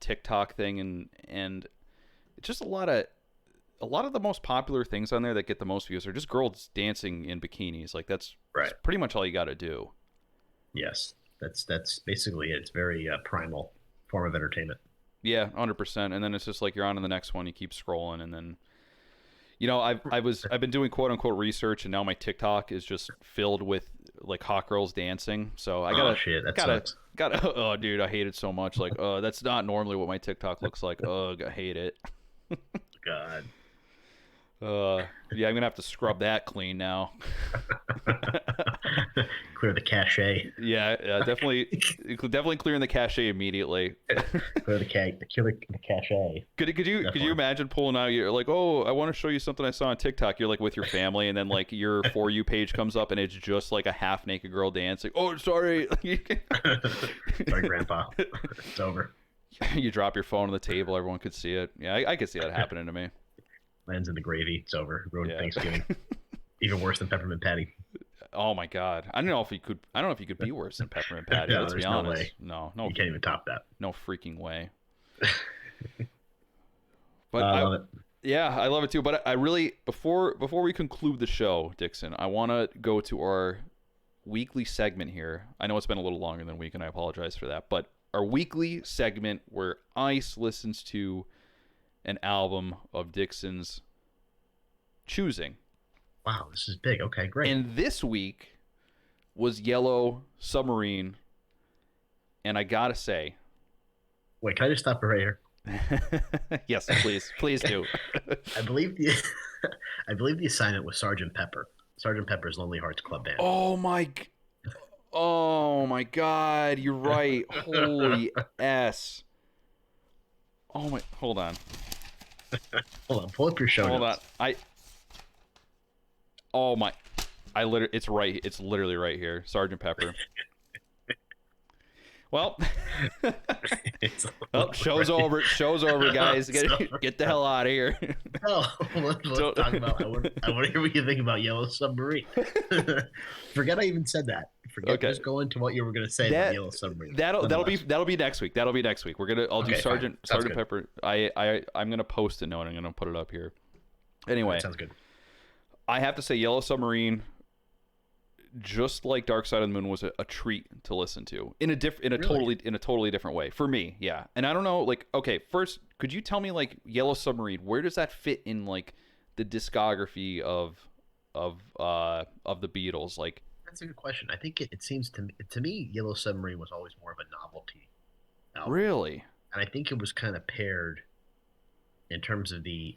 TikTok thing and it's just a lot of the most popular things on there that get the most views are just girls dancing in bikinis. Like that's Right. pretty much all you got to do. Yes. That's basically it. It's very primal form of entertainment. Yeah, 100%. And then it's just like you're on to the next one. You keep scrolling, and then I've been doing quote unquote research, and now my TikTok is just filled with like hot girls dancing. So I Oh shit, that gotta sucks. gotta. Oh, dude, I hate it so much. Like, that's not normally what my TikTok looks like. I hate it. God. Yeah, I'm gonna have to scrub that clean now. clear the cache. Yeah, definitely clearing the cache immediately. Clear the cache. Could you Definitely. imagine pulling out, you're like, oh, I want to show you something I saw on TikTok. You're like with your family, and then like your For You page comes up, and it's just like a half naked girl dancing. Oh, sorry. Sorry, Grandpa. It's over. You drop your phone on the table. Everyone could see it. Yeah, I could see that happening to me. Lands in the gravy. It's over. Ruined Yeah. Thanksgiving. Even worse than peppermint patty. Oh my God. I don't know if you could. I don't know if you could be worse than peppermint patty. No, Let's be there's no honest. way. No, no, You can't even top that. no freaking way. But I love it. yeah, I love it too. But I really, before we conclude the show, Dixon, I want to go to our weekly segment here. I know it's been a little longer than a week, and I apologize for that. But our weekly segment where Ice listens to an album of Dixon's choosing. Wow, this is big. Okay, great. And this week was Yellow Submarine, and I gotta say, Wait, can I just stop right here? yes, please do. I believe the I believe the assignment was Sergeant Pepper. Sergeant Pepper's Lonely Hearts Club Band. Oh my God, you're right. Holy s. Oh my, hold on. Hold on, pull up your show Hold on. notes. Oh my, I literally, it's literally right here. Sergeant Pepper. Well, show's over. Show's over, guys. Get the hell out of here. No, let's talk about. I want to hear what you think about Yellow Submarine. Forget I even said that. Forget. Okay. Just go into what you were going to say about Yellow Submarine. That'll be next week. That'll be next week. I'll do Okay, Sergeant good. Pepper. I'm gonna post a note. I'm gonna put it up here. Anyway, Sounds good. I have to say, Yellow Submarine, just like Dark Side of the Moon, was a treat to listen to in a Really? totally different way for me. Yeah, and I don't know, like, okay, first, could you tell me, like, Yellow Submarine, where does that fit in, like, the discography of the Beatles? Like, That's a good question. I think it seems to me Yellow Submarine was always more of a novelty album, really? and I think it was kind of paired in terms of the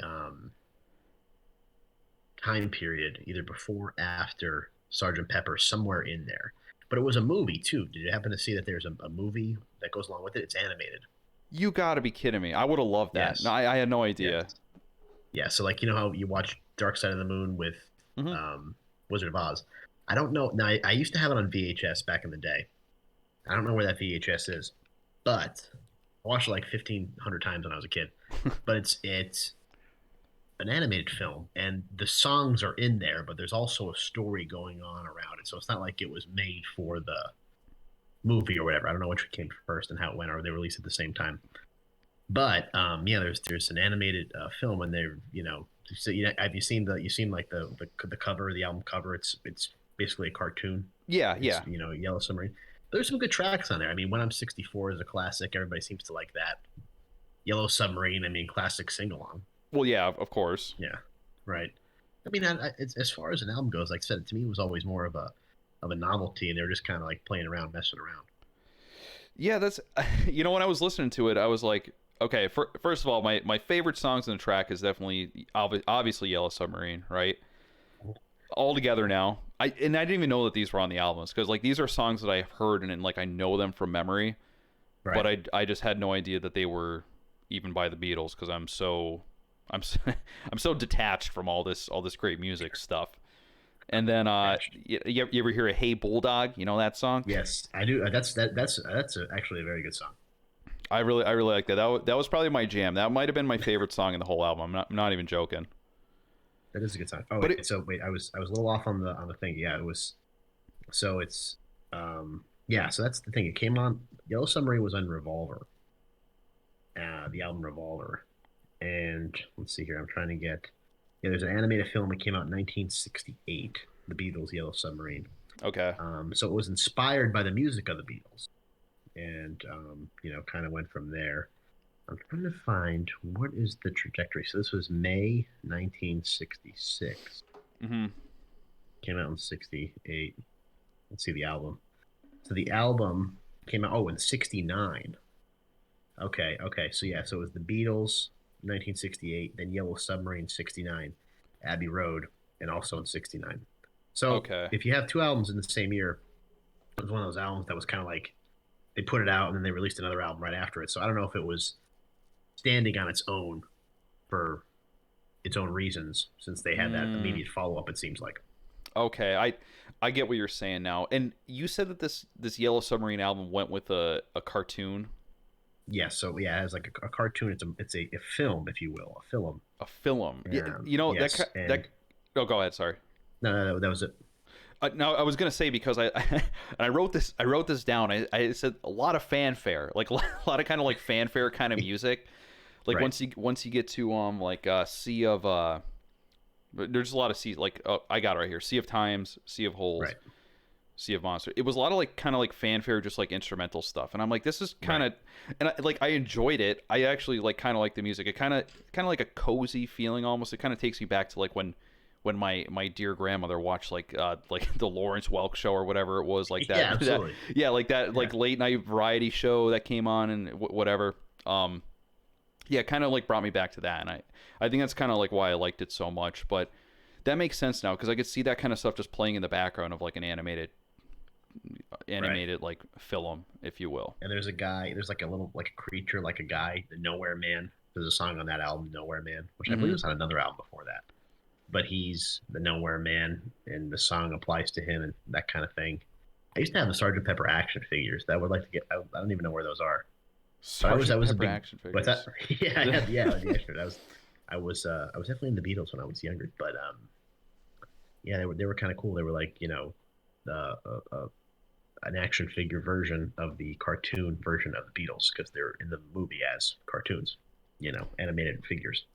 time period, either before, after Sergeant Pepper, somewhere in there. But it was a movie too. Did you happen to see that there's a movie that goes along with it? It's animated. You gotta be kidding me! I would have loved that. Yes. No, I had no idea. Yes. Yeah. So like you know how you watch Dark Side of the Moon with Hmm. Wizard of Oz. I don't know. Now I used to have it on VHS back in the day. I don't know where that VHS is, but I watched it like 1,500 times when I was a kid. But it's an animated film, and the songs are in there, but there's also a story going on around it. So it's not like it was made for the movie or whatever. I don't know which came first and how it went, or they released at the same time. But yeah, there's an animated film, and they're so have you seen like the cover, the album cover? It's basically a cartoon. Yeah, It's yeah. Yellow Submarine. There's some good tracks on there. I mean, When I'm 64 is a classic. Everybody seems to like that. Yellow Submarine, I mean, classic sing along. Well, yeah, of course. Yeah, right. I mean, as far as an album goes, like I said, to me, it was always more of a novelty, and they were just kind of like playing around, messing around. Yeah, that's when I was listening to it, I was like, okay, first of all, my favorite songs in the track is definitely obviously Yellow Submarine, right? All Together Now. I didn't even know that these were on the albums because like these are songs that I've heard and like I know them from memory, Right. but I just had no idea that they were even by the Beatles because I'm so, I'm so detached from all this great music stuff. And then you ever hear a Hey Bulldog? You know that song? Yes, I do. That's actually a very good song. I really like that. That was probably my jam. That might have been my favorite song in the whole album. I'm not even joking. That is a good song. Oh, But wait, wait, I was a little off on the thing. Yeah, it was. So it's yeah. So that's the thing. It came on. Yellow Submarine was on Revolver, the album Revolver, and let's see here. I'm trying to get. Yeah, there's an animated film that came out in 1968. The Beatles' Yellow Submarine. Okay. So it was inspired by the music of the Beatles, and kind of went from there. I'm trying to find what is the trajectory. So this was May 1966. Mm-hmm. Came out in 68. Let's see the album. So the album came out in 69. Okay. So yeah, so it was the Beatles 1968, then Yellow Submarine 69, Abbey Road, and also in 69. So Okay. if you have two albums in the same year, It was one of those albums that was kind of like they put it out and then they released another album right after it. So I don't know if it was standing on its own for its own reasons since they had that Mm, immediate follow up. It seems like. okay, I get what you're saying now. And you said that this Yellow Submarine album went with a cartoon, Yeah, so yeah, it has like a cartoon. It's a film, if you will, a film. a film. Yeah, Yes, and Oh, go ahead. Sorry. no, that was it. No, I was gonna say because and I wrote this down. I said a lot of fanfare, like a lot of kind of like fanfare kind of music. Like Right, once you get to like sea of there's a lot of seas, like I got it right here: Sea of Times, Sea of Holes, right, Sea of Monsters. It was a lot of like kind of like fanfare, just like instrumental stuff. And I'm like, this is kind right. of, and I enjoyed it. I actually like kind of like the music. It kind of like a cozy feeling almost. It kind of takes me back to like when my dear grandmother watched like the Lawrence Welk show or whatever it was, like Yeah, that absolutely. yeah, like that Yeah, like late night variety show that came on and whatever. Yeah, kind of like brought me back to that, and I think that's kind of like why I liked it so much. But that makes sense now because I could see that kind of stuff just playing in the background of like an right. animated like film, if you will. And there's a guy. There's like a little like a creature, like a guy, the Nowhere Man. There's a song on that album, Nowhere Man, which I believe Hmm. was on another album before that. But he's the Nowhere Man, and the song applies to him and that kind of thing. I used to have the Sergeant Pepper action figures that I would like to get. I don't even know where those are. But I Sergeant was a Pepper big. action But that figures. yeah, I had yeah the extra. I was definitely in the Beatles when I was younger. But yeah, they were kind of cool. They were like an action figure version of the cartoon version of the Beatles because they're in the movie as cartoons, animated figures.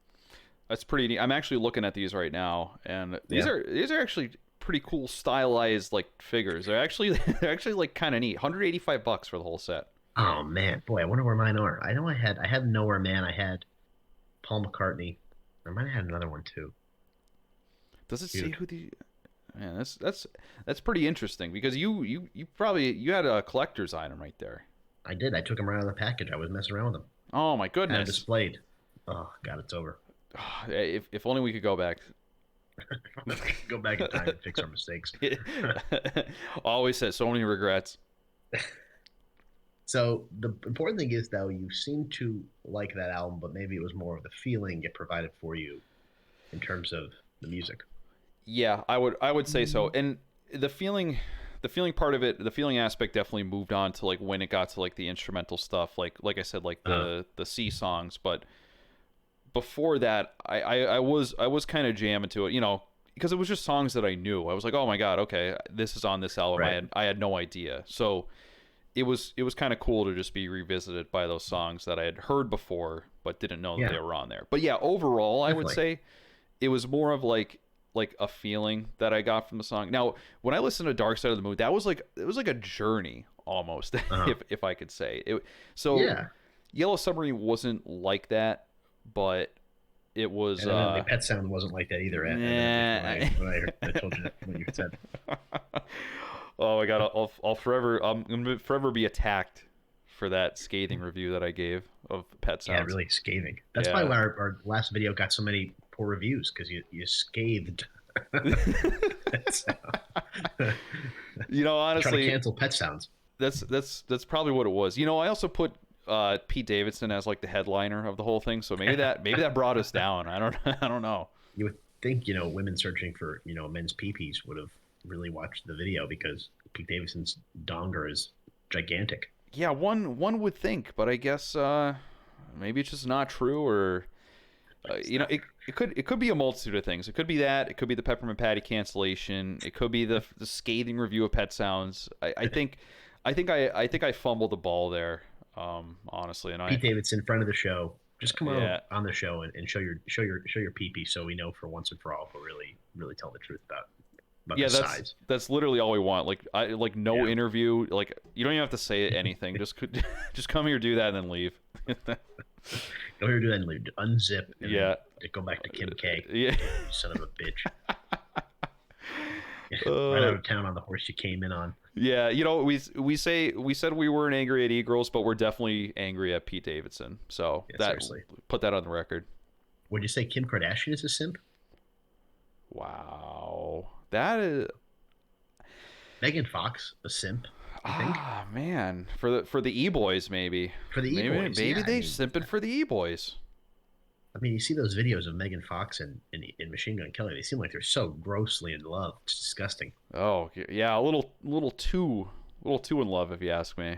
That's pretty neat. I'm actually looking at these right now, and these Yeah. are these are actually pretty cool stylized like figures. They're actually they're actually like kind of neat. $185 for the whole set. Oh man, boy, I wonder where mine are. I know I had Nowhere Man. I had Paul McCartney. I might have had another one too. Does it say Shoot, who the? Man, that's pretty interesting because you probably you had a collector's item right there. I did. I took them right out of the package. I was messing around with them. Oh my Had them goodness. displayed. Oh God, it's over. If only we could go back. Go back in time and fix our mistakes. Always said so many regrets. So the important thing is, though, you seem to like that album, but maybe it was more of the feeling it provided for you in terms of the music. Yeah, I would say so. And the feeling the feeling part of it, the feeling aspect definitely moved on to like when it got to like the instrumental stuff, like I said, like Uh, the C songs. But before that, I was kind of jamming to it, because it was just songs that I knew. I was like, oh my god, okay, this is on this album. I right. had I had no idea. So it was kind of cool to just be revisited by those songs that I had heard before but didn't know that Yeah, they were on there. But yeah, overall, I would definitely. say it was more of like a feeling that I got from the song. Now, when I listened to Dark Side of the Moon, that was like it was like a journey almost, Uh, if I could say it. So yeah. Yellow Submarine wasn't like that, but it was And evidently, Pet Sound wasn't like that either. Evidently, from nah. I told you what you said. Oh my god, I'll forever I'm gonna forever be attacked for that scathing review that I gave of Pet Yeah, Sounds. really scathing. That's probably Yeah. why our last video got so many poor reviews because you scathed. Pet Sound. Trying to Honestly, cancel Pet Sounds. that's probably what it was. I also put Pete Davidson as like the headliner of the whole thing, so maybe that brought us down. I don't I don't know. You would think women searching for men's peepees would have really watched the video because Pete Davidson's donger is gigantic. Yeah, one would think, but I guess maybe it's just not true, or But it's you know, not. it could be a multitude of things. It could be that. It could be the Peppermint Patty cancellation. It could be the scathing review of Pet Sounds. I think I fumbled the ball there. Honestly, and Pete Davidson, friend of the show. Just come yeah, on the show and show your peepee so we know for once and for all if we're really telling the truth about yeah. the That's size. that's literally all we want. Like no Yeah. interview. Like you don't even have to say anything. Just just come here, do that, and then leave. Go here, do that, and leave. Unzip, and then Yeah, go back to Kim K. yeah. You son of a bitch. Right Uh, out of town on the horse you came in on. Yeah, we said we weren't angry at Egirls, but we're definitely angry at Pete Davidson. So Yeah, that seriously. put that on the record. Would you say Kim Kardashian is a simp? Wow, that is. Megan Fox, a simp? You think? Ah, man, for the e-boys, maybe, For the maybe E-boys, yeah. maybe they simping for the e-boys. I mean, you see those videos of Megan Fox and Machine Gun Kelly. They seem like they're so grossly in love. It's disgusting. Oh, yeah, a little too in love, if you ask me.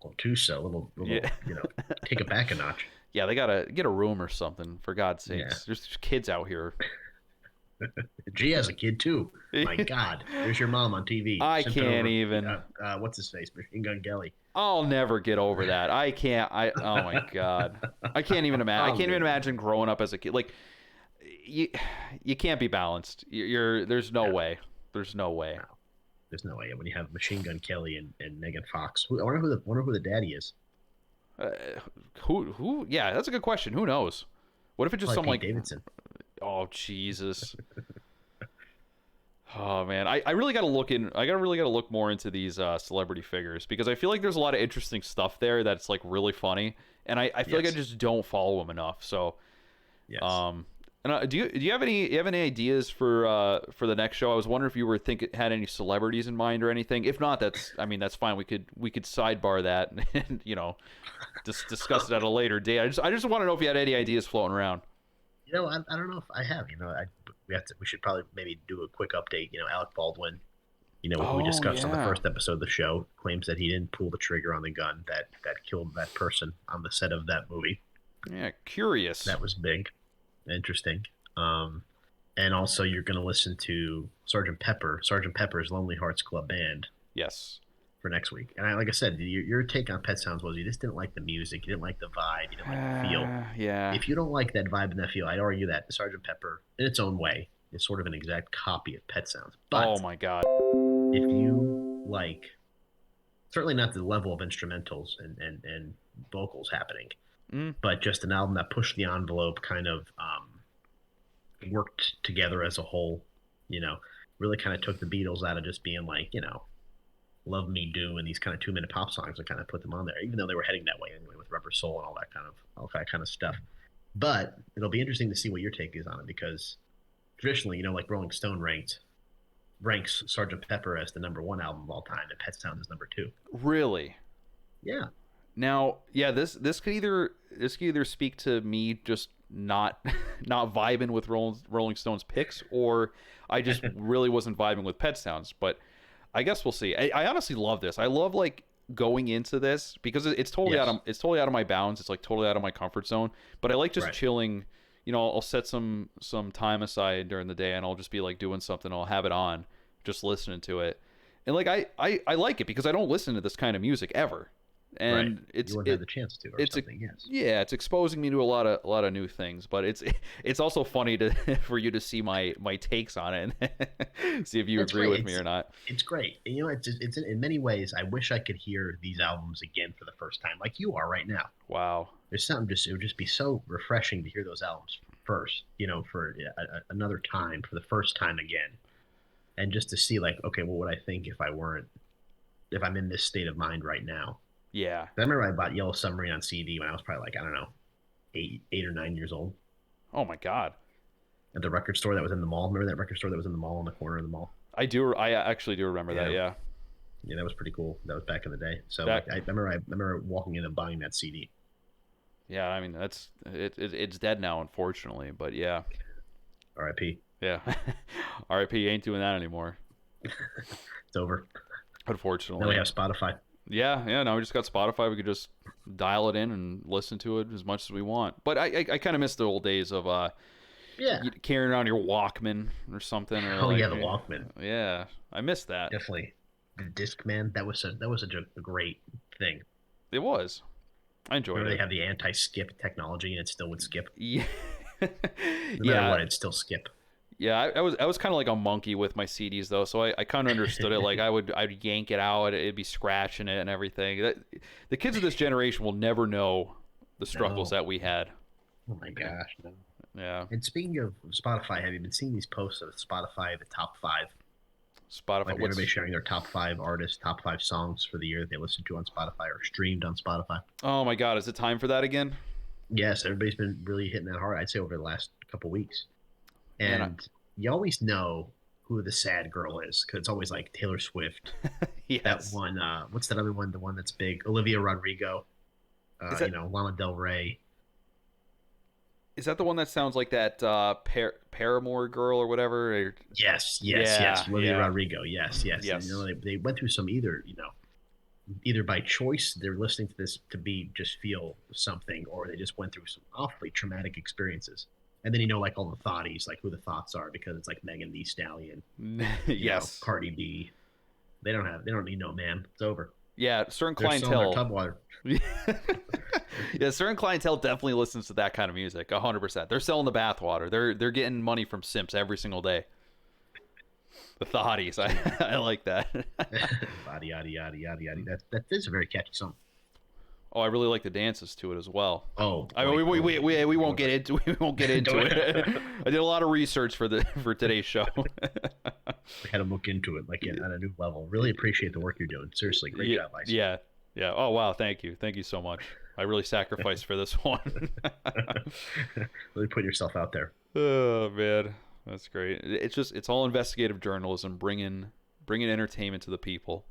Well, too so. Yeah, Take it back a notch. yeah, they gotta get a room or something, for God's Yeah. sakes. There's kids out here. G has a kid too. My God, there's your mom on TV. I Simping can't over, even. what's his face? Machine Gun Kelly. I'll never get over that. I can't. Oh my God. I can't even imagine. I Oh can't even man, imagine growing up as a kid. Like, you, you can't be balanced. There's no no, way. There's no way. no, there's no way. When you have Machine Gun Kelly and Megan Fox, I wonder who the daddy is. Uh, who? Yeah, that's a good question. Who knows? What if it's just Probably some Pete like, Davidson. oh Jesus. Oh man, I really got to look in. I got really got to look more into these celebrity figures because I feel like there's a lot of interesting stuff there that's like really funny, and I feel like I Yes, just don't follow them enough. So, yes. um, and do you have any ideas for the next show? I was wondering if you had any celebrities in mind or anything. If not, that's fine. We could sidebar that and discuss it at a later date. I just want to know if you had any ideas floating around. I don't know if I have. We should probably maybe do a quick update. Alec Baldwin. Who we Oh discussed on the yeah, first episode of the show, claims that he didn't pull the trigger on the gun that killed that person on the set of that movie. yeah. Curious. That was big, interesting. And also you're going to listen to Sergeant Pepper's Lonely Hearts Club Band Yes. for next week. And like I said, your take on Pet Sounds was you just didn't like the music, you didn't like the vibe, you didn't like the feel. Yeah. If you don't like that vibe and that feel, I'd argue that Sergeant Pepper, in its own way, is sort of an exact copy of Pet Sounds. Oh But my God. if you like, certainly not the level of instrumentals and vocals happening, Mm, but just an album that pushed the envelope, kind of worked together as a whole, you know, really kind of took the Beatles out of just being like, Love Me Do and these kind of 2 minute pop songs and kind of put them on there, even though they were heading that way anyway with Rubber Soul and all that kind of stuff. But it'll be interesting to see what your take is on it because traditionally, like Rolling Stone ranks Sergeant Pepper as the number one album of all time, and Pet Sounds is number two. really? Yeah, Now, yeah, this could either speak to me just not not vibing with Rolling Stones picks, or I just really wasn't vibing with Pet Sounds. But I guess we'll see. I honestly love this. I love like going into this because yes, it's totally out of my bounds. It's like totally out of my comfort zone. But I like just right. chilling. I'll set some time aside during the day, and I'll just be like doing something. I'll have it on, just listening to it, and like I like it because I don't listen to this kind of music ever, Right. and You wouldn't have the chance to, or it's a, something. Yes. yeah, it's exposing me to a lot of new things, but it's also funny to for you to see my takes on it and see if you That's agree great. with me or not. It's great. And, it's in many ways. I wish I could hear these albums again for the first time, like you are right now. Wow. There's something it would just be so refreshing to hear those albums first, for another time, for the first time again, and just to see like, okay, what would I think if I'm in this state of mind right now? Yeah. I remember I bought Yellow Submarine on CD when I was probably like, I don't know, 8 or 9 years old Oh my God. at the record store that was in the mall. Remember that record store that was in the mall on the corner of the mall? I do. I actually do remember that. Yeah. Yeah. Yeah, that was pretty cool. That was back in the day. So That. like, I remember walking in and buying that CD. Yeah. I mean, it's dead now, unfortunately. But yeah. R.I.P. Yeah. R.I.P. Ain't doing that anymore, It's over. Now we unfortunately. have Spotify. Yeah. Yeah. Now we just got Spotify. We could just dial it in and listen to it as much as we want. But I kind of miss the old days of Yeah. carrying around your Walkman or something, or Oh like, yeah, the Walkman. yeah, I miss that. Definitely. The Discman. That was such a great thing. It was. I enjoyed Remember they it. had the anti-skip technology and it still would skip. Yeah, No matter yeah, what, it'd still skip. yeah. I was kind of like a monkey with my CDs though, so I kind of understood it. Like I'd yank it out, it'd be scratching it and everything. The kids of this generation will never know the struggles No. that we had. Oh my gosh, no. Yeah, And speaking of Spotify, have you been seeing these posts of Spotify, the top five? Spotify. Like everybody sharing their top five artists, top five songs for the year that they listened to on Spotify or streamed on Spotify. Oh my God, is it time for that again? Yes, everybody's been really hitting that hard, I'd say, over the last couple weeks. Man, And you always know who the sad girl is, because it's always like Taylor Swift. That Yes. one, what's that other one? The one that's big, Olivia Rodrigo. Is You that know, Lana Del Rey. is that the one that sounds like that Paramore girl or whatever? Yes, yes, Yeah, yes. Olivia yeah, Rodrigo. Yes, yes. And, you know, yes. they went through some either by choice they're listening to this to be just feel something, or they just went through some awfully traumatic experiences. And then like all the thoughties, like who the thoughts are, because it's like Megan Thee Stallion, Yes. Cardi B. They don't need no man. It's over. Yeah, certain They're selling their clientele. tub water. Yeah, certain clientele definitely listens to that kind of music. 100%. They're selling the bathwater. They're getting money from simps every single day. The thotties. I like that. Yada yada yada yada yada. That is a very catchy song. Oh, I really like the dances to it as well. Oh I boy, mean, we won't get it. into we won't get into Don't- it. I did a lot of research for today's show. I had to look into it like at a new level. Really appreciate the work you're doing. Seriously, great Yeah, job, Ice. yeah, yeah. Oh wow, thank you so much. I really sacrificed for this one. Really put yourself out there. Oh man, that's great. It's all investigative journalism, bringing entertainment to the people.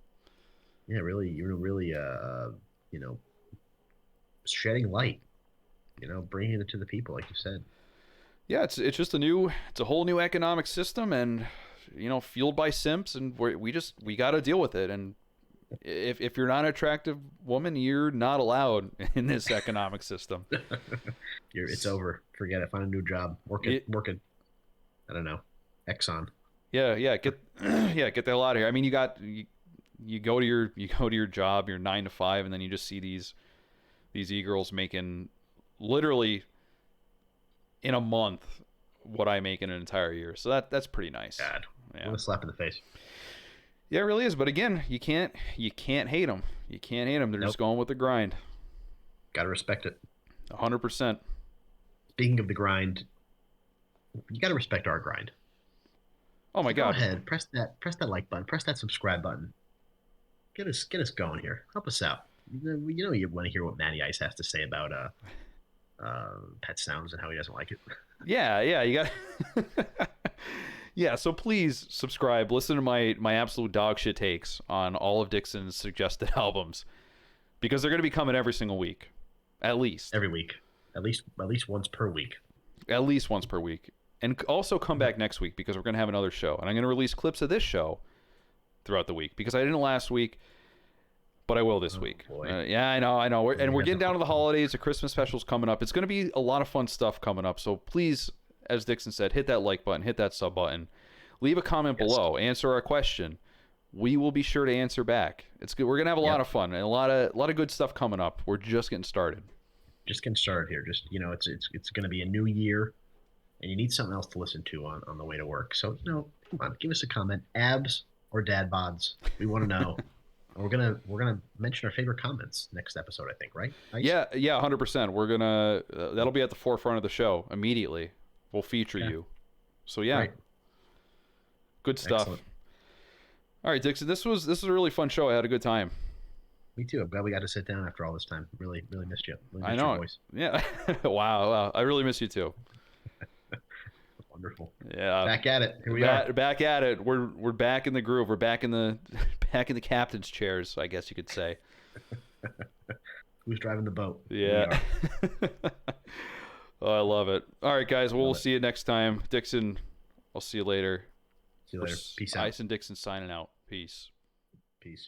Yeah, really, you're really you know, shedding light. Bringing it to the people, like you said. Yeah, it's just it's a whole new economic system, and fueled by simps, and we got to deal with it. And if you're not an attractive woman, you're not allowed in this economic system. It's over. Forget it. Find a new job. Working. I don't know. Exxon. Yeah, yeah, yeah, get the hell out of here. I mean, you go to your job, your 9 to 5, and then you just see these e-girls making literally in a month what I make in an entire year. So that's pretty nice. God. Yeah. What a slap in the face. Yeah, it really is. But again, you can't hate them. You can't hate them. They're just going with the grind. Gotta respect it. 100%. Speaking of the grind, you gotta respect our grind. Oh my God. Go ahead, press that like button, press that subscribe button. Get us going here. Help us out. You want to hear what Matty Ice has to say about pet sounds and how he doesn't like it. Yeah, you got. Yeah, so please subscribe. Listen to my absolute dog shit takes on all of Dixon's suggested albums, because they're going to be coming every single week, at least. Every week, at least once per week. At least once per week, and also come back next week, because we're going to have another show, and I'm going to release clips of this show throughout the week, because I didn't last week, but I will this week. Yeah, I know. We're getting down to the holidays. The Christmas special's coming up. It's going to be a lot of fun stuff coming up. So please, as Dixon said, hit that like button, hit that sub button, leave a comment below, answer our question. We will be sure to answer back. It's good. We're gonna have a lot of fun and a lot of good stuff coming up. We're just getting started. Just getting started here. Just it's going to be a new year, and you need something else to listen to on the way to work. So come on, give us a comment, abs or dad bods. We want to know. We're gonna mention our favorite comments next episode, I think, right? Ice? Yeah, 100%. We're gonna that'll be at the forefront of the show immediately. We'll feature you. So yeah, Right. Good stuff. Excellent. All right, Dixon. This was a really fun show. I had a good time. Me too. I'm glad we got to sit down after all this time. Really, really missed you. Really I missed know. your voice. Yeah. Wow. I really miss you too. Wonderful. Yeah. Back at it. Here we are. Back at it. We're back in the groove. We're back in the captain's chairs, I guess you could say. Who's driving the boat? Yeah. Oh, I love it. All right, guys. We'll see you next time. Dixon, I'll see you later. See you later. Peace out. Ice and Dixon signing out. Peace. Peace.